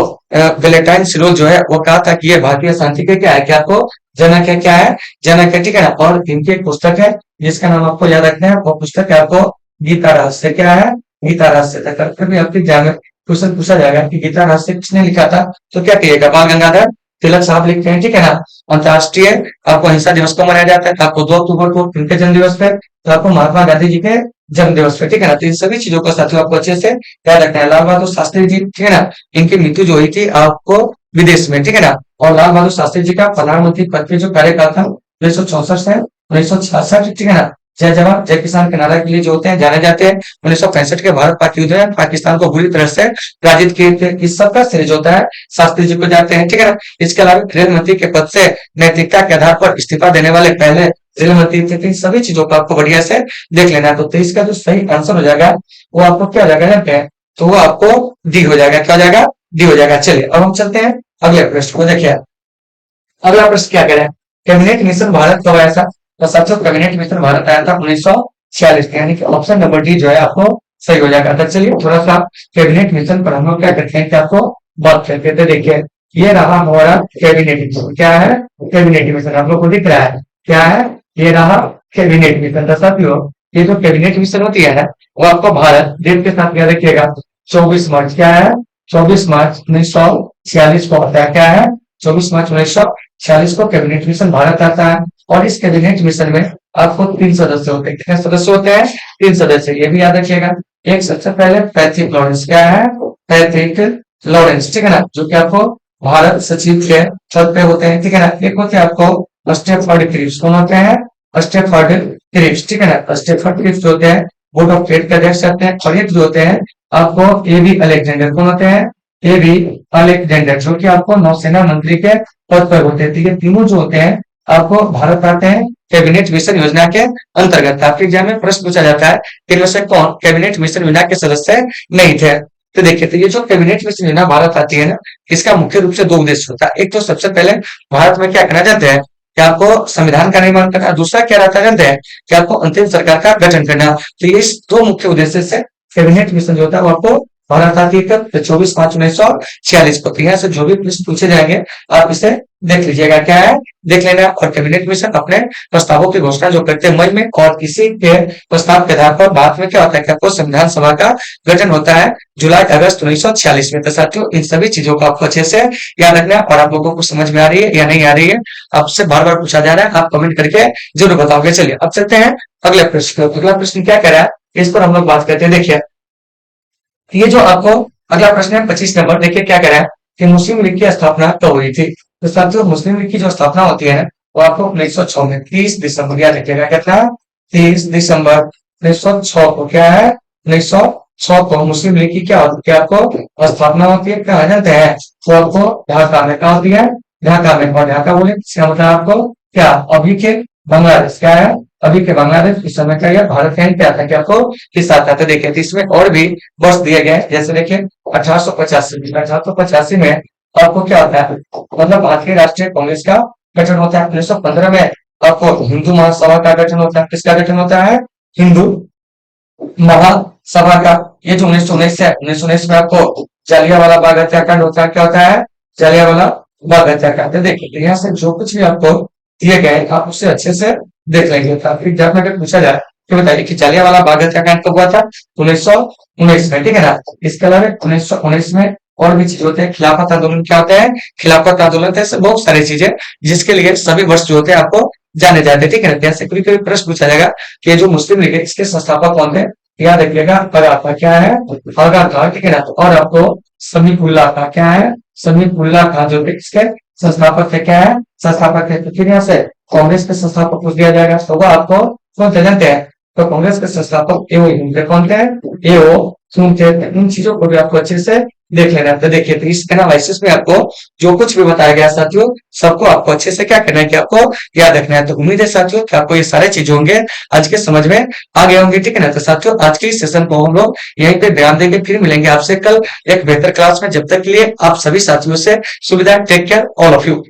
वेलेंटाइन सिरोल जो है वो कहा था कि ये भारतीय शांति के क्या है, क्या आपको जनक है, क्या है, जनक है, ठीक है ना। और इनकी एक पुस्तक है जिसका नाम आपको याद रखना है, वो पुस्तक है आपको गीता रहस्य। क्या है, गीता रहस्य। कभी आपके एग्जाम में क्वेश्चन पूछा जाएगा कि गीता रहस्य किसने लिखा था, तो क्या कहिएगा, बाल गंगाधर तिलक साहब लिखते हैं, ठीक है ना। अंतर्राष्ट्रीय आपको अहिंसा दिवस को मनाया जाता है, आपको 2 अक्टूबर को किनके जन्म दिवस पे, तो आपको महात्मा गांधी जी के जन्म दिवस पे, ठीक है ना। तो इन सभी चीजों को साथियों आपको अच्छे से याद रखना है। लाल बहादुर शास्त्री जी, ठीक है ना, इनकी मृत्यु जो हुई थी आपको विदेश में, ठीक है ना। और लाल बहादुर शास्त्री जी का प्रधानमंत्री पद पे जो कार्यकाल था 1964 से 1966, ठीक है ना। जय जवान जय किसान के नारा के लिए जो होते हैं जाने जाते हैं। 1965 के भारत पाक युद्ध में पाकिस्तान को बुरी तरह से पराजित किए थे। इस सब का श्रेय जो होता है शास्त्री जी को जाते हैं, ठीक है ना। इसके अलावा रेल मंत्री के पद से नैतिकता के आधार पर इस्तीफा देने वाले पहले रेल मंत्री थे। इन सभी चीजों को आपको बढ़िया से देख लेना है। तो 23 का जो सही आंसर हो जाएगा वो आपको क्या हो जाएगा जानते हैं, तो वो आपको डी हो जाएगा। क्या हो जाएगा, डी हो जाएगा। चलिए अब हम चलते हैं अगले प्रश्न को। देखिए अगला प्रश्न क्या कह रहा है, कैबिनेट मिशन भारत कब आया था, तो साथियों कैबिनेट मिशन भारत आया था 1946, यानी कि ऑप्शन नंबर डी जो है आपको सही हो जाएगा। तो चलिए थोड़ा सा कैबिनेट मिशन पर हम लोग क्या करते हैं कि आपको बात करते थे। देखिए ये रहा हमारा कैबिनेट मिशन। क्या है, कैबिनेट मिशन आप लोग को दिख रहा है, क्या है, ये रहा कैबिनेट मिशन। तो साथियों ये जो कैबिनेट मिशन होती है वो आपको भारत डेट के साथ याद रखिएगा 24 मार्च, क्या है, 24 मार्च 1946 को होता है। क्या है, 24 मार्च 1946 को कैबिनेट मिशन भारत आता है। और इस कैबिनेट मिशन में आपको 3 सदस्य होते हैं। कितने सदस्य होते हैं, 3 सदस्य, ये भी याद रखिएगा। एक सबसे पहले पैट्रिक लॉरेंस, क्या है, पैट्रिक लॉरेंस, ठीक है ना, जो कि आपको भारत सचिव के पद पे होते हैं, ठीक है ना। एक होते हैं आपको स्टेफर्ड क्रिप्स। कौन होते हैं, स्टेफर्ड क्रिप्स, ठीक है ना। स्टेफर्ड क्रिप्स जो होते हैं बोर्ड ऑफ ट्रेड के अध्यक्ष होते हैं। और एक जो होते हैं आपको एबी अलेक्जेंडर। कौन होते हैं, एबी अलेक्जेंडर, जो कि आपको नौसेना मंत्री के पद पर होते हैं। ये तीनों जो होते हैं आपको भारत आते हैं कैबिनेट मिशन योजना के अंतर्गत। आपके एग्जाम में प्रश्न पूछा जाता है कि इनमें से कौन कैबिनेट मिशन योजना के सदस्य नहीं थे। तो देखिए, तो ये जो कैबिनेट मिशन योजना भारत आती है ना, इसका मुख्य रूप से दो उद्देश्य होता है। एक तो सबसे पहले भारत में क्या करना चाहते हैं कि आपको संविधान का निर्माण करना, दूसरा क्या रहता जानते हैं कि आपको अंतिम सरकार का गठन करना। तो ये इस दो मुख्य उद्देश्य से कैबिनेट मिशन जो होता है वो आपको भारत आती है कब? 24/5/1946 को। तो यहाँ से जो भी प्रश्न पूछे जाएंगे आप इसे देख लीजिएगा, क्या है देख लेना। और कैबिनेट मिशन अपने प्रस्तावों की घोषणा जो करते हैं मई में, और किसी के प्रस्ताव के आधार पर बाद में क्या होता है कि आपको संविधान सभा का गठन होता है जुलाई-अगस्त 1946 में। तो साथियों, इन सभी चीजों को आपको अच्छे से याद रखना है। और आप लोगों को समझ में आ रही है या नहीं आ रही है, आपसे बार बार पूछा जा रहा है, आप कमेंट करके जरूर बताओगे। चलिए अब चलते हैं अगले प्रश्न। अगला प्रश्न क्या कह रहा है, इस पर हम लोग बात करते हैं। देखिए, ये जो आपको अगला प्रश्न है 25 नंबर, देखिए क्या कह रहा है कि मुस्लिम लीग की स्थापना कब हुई थी। तो साथियों, मुस्लिम लीग की जो स्थापना होती है ना, वो आपको 1906 में 30 दिसंबर याद रखिएगा। कितना? 30 दिसंबर 1906 को क्या है, 1906 को मुस्लिम लीग की क्या होती है, आपको स्थापना होती है। कहा जाता है तो आपको ढाका में, कहा होती है ढाका में। और ढाका बोले इसका मतलब आपको क्या, अभी के बांग्लादेश, क्या है अभी के बांग्लादेश। इस समय क्या है, भारत का क्या था, क्या आपको हिस्सा था। तो देखिए, तो इसमें और भी वर्ष दिए गए हैं। जैसे देखिए 1885 में आपको क्या होता है, मतलब भारतीय राष्ट्रीय कांग्रेस का गठन होता है। 1915 में आपको हिंदू महासभा का गठन होता है। किसका गठन होता है? हिंदू महासभा का। ये जो 1919 है, 1919 में आपको जालियांवाला बाग हत्याकांड होता है। क्या होता है? जालियांवाला बाग हत्याकांड। देखिए, तो यहाँ से जो कुछ भी आपको दिए गए आप उसे अच्छे से देख लेंगे। काफी एग्जाम में अगर पूछा जाए तो बताइए कि जालियांवाला बाग हत्याकांड कब हुआ था? 1919 में, ठीक है ना। इसके अलावा 1919 में और भी चीज होते हैं। खिलाफत आंदोलन क्या होता है? खिलाफत आंदोलन ऐसे बहुत सारी चीजें जिसके लिए सभी वर्ष जो होते हैं आपको जाने जाते हैं, ठीक है ना। जैसे कभी कभी प्रश्न पूछा जाएगा कि ये जो मुस्लिम लीग है इसके संस्थापक कौन थे, याद रखिएगा आपका क्या है, आगा खां, ठीक है ना। तो और आपको समीउल्लाह खां, क्या है, समीउल्लाह खां जो इसके संस्थापक थे, क्या है, संस्थापक थे। तो फिर यहाँ से कांग्रेस के संस्थापक पूछ दिया जाएगा तो वह आपको कौन थे जानते हैं? तो कांग्रेस के संस्थापक एओ ह्यूम थे। कौन थे? एओ ह्यूम थे। इन चीजों को भी आपको अच्छे से देख लेना है। तो देखिए, तो इस एनालिसिस में आपको जो कुछ भी बताया गया साथियों, सबको आपको अच्छे से क्या करना है कि आपको याद रखना है। तो उम्मीद है साथियों कि आपको ये सारे चीजें होंगे आज के समझ में आ गए होंगे, ठीक है ना। तो साथियों, आज के इस सेशन को हम लोग यहीं पे ध्यान देंगे, फिर मिलेंगे आपसे कल एक बेहतर क्लास में। जब तक के लिए आप सभी साथियों से सुविधा, take care all of you.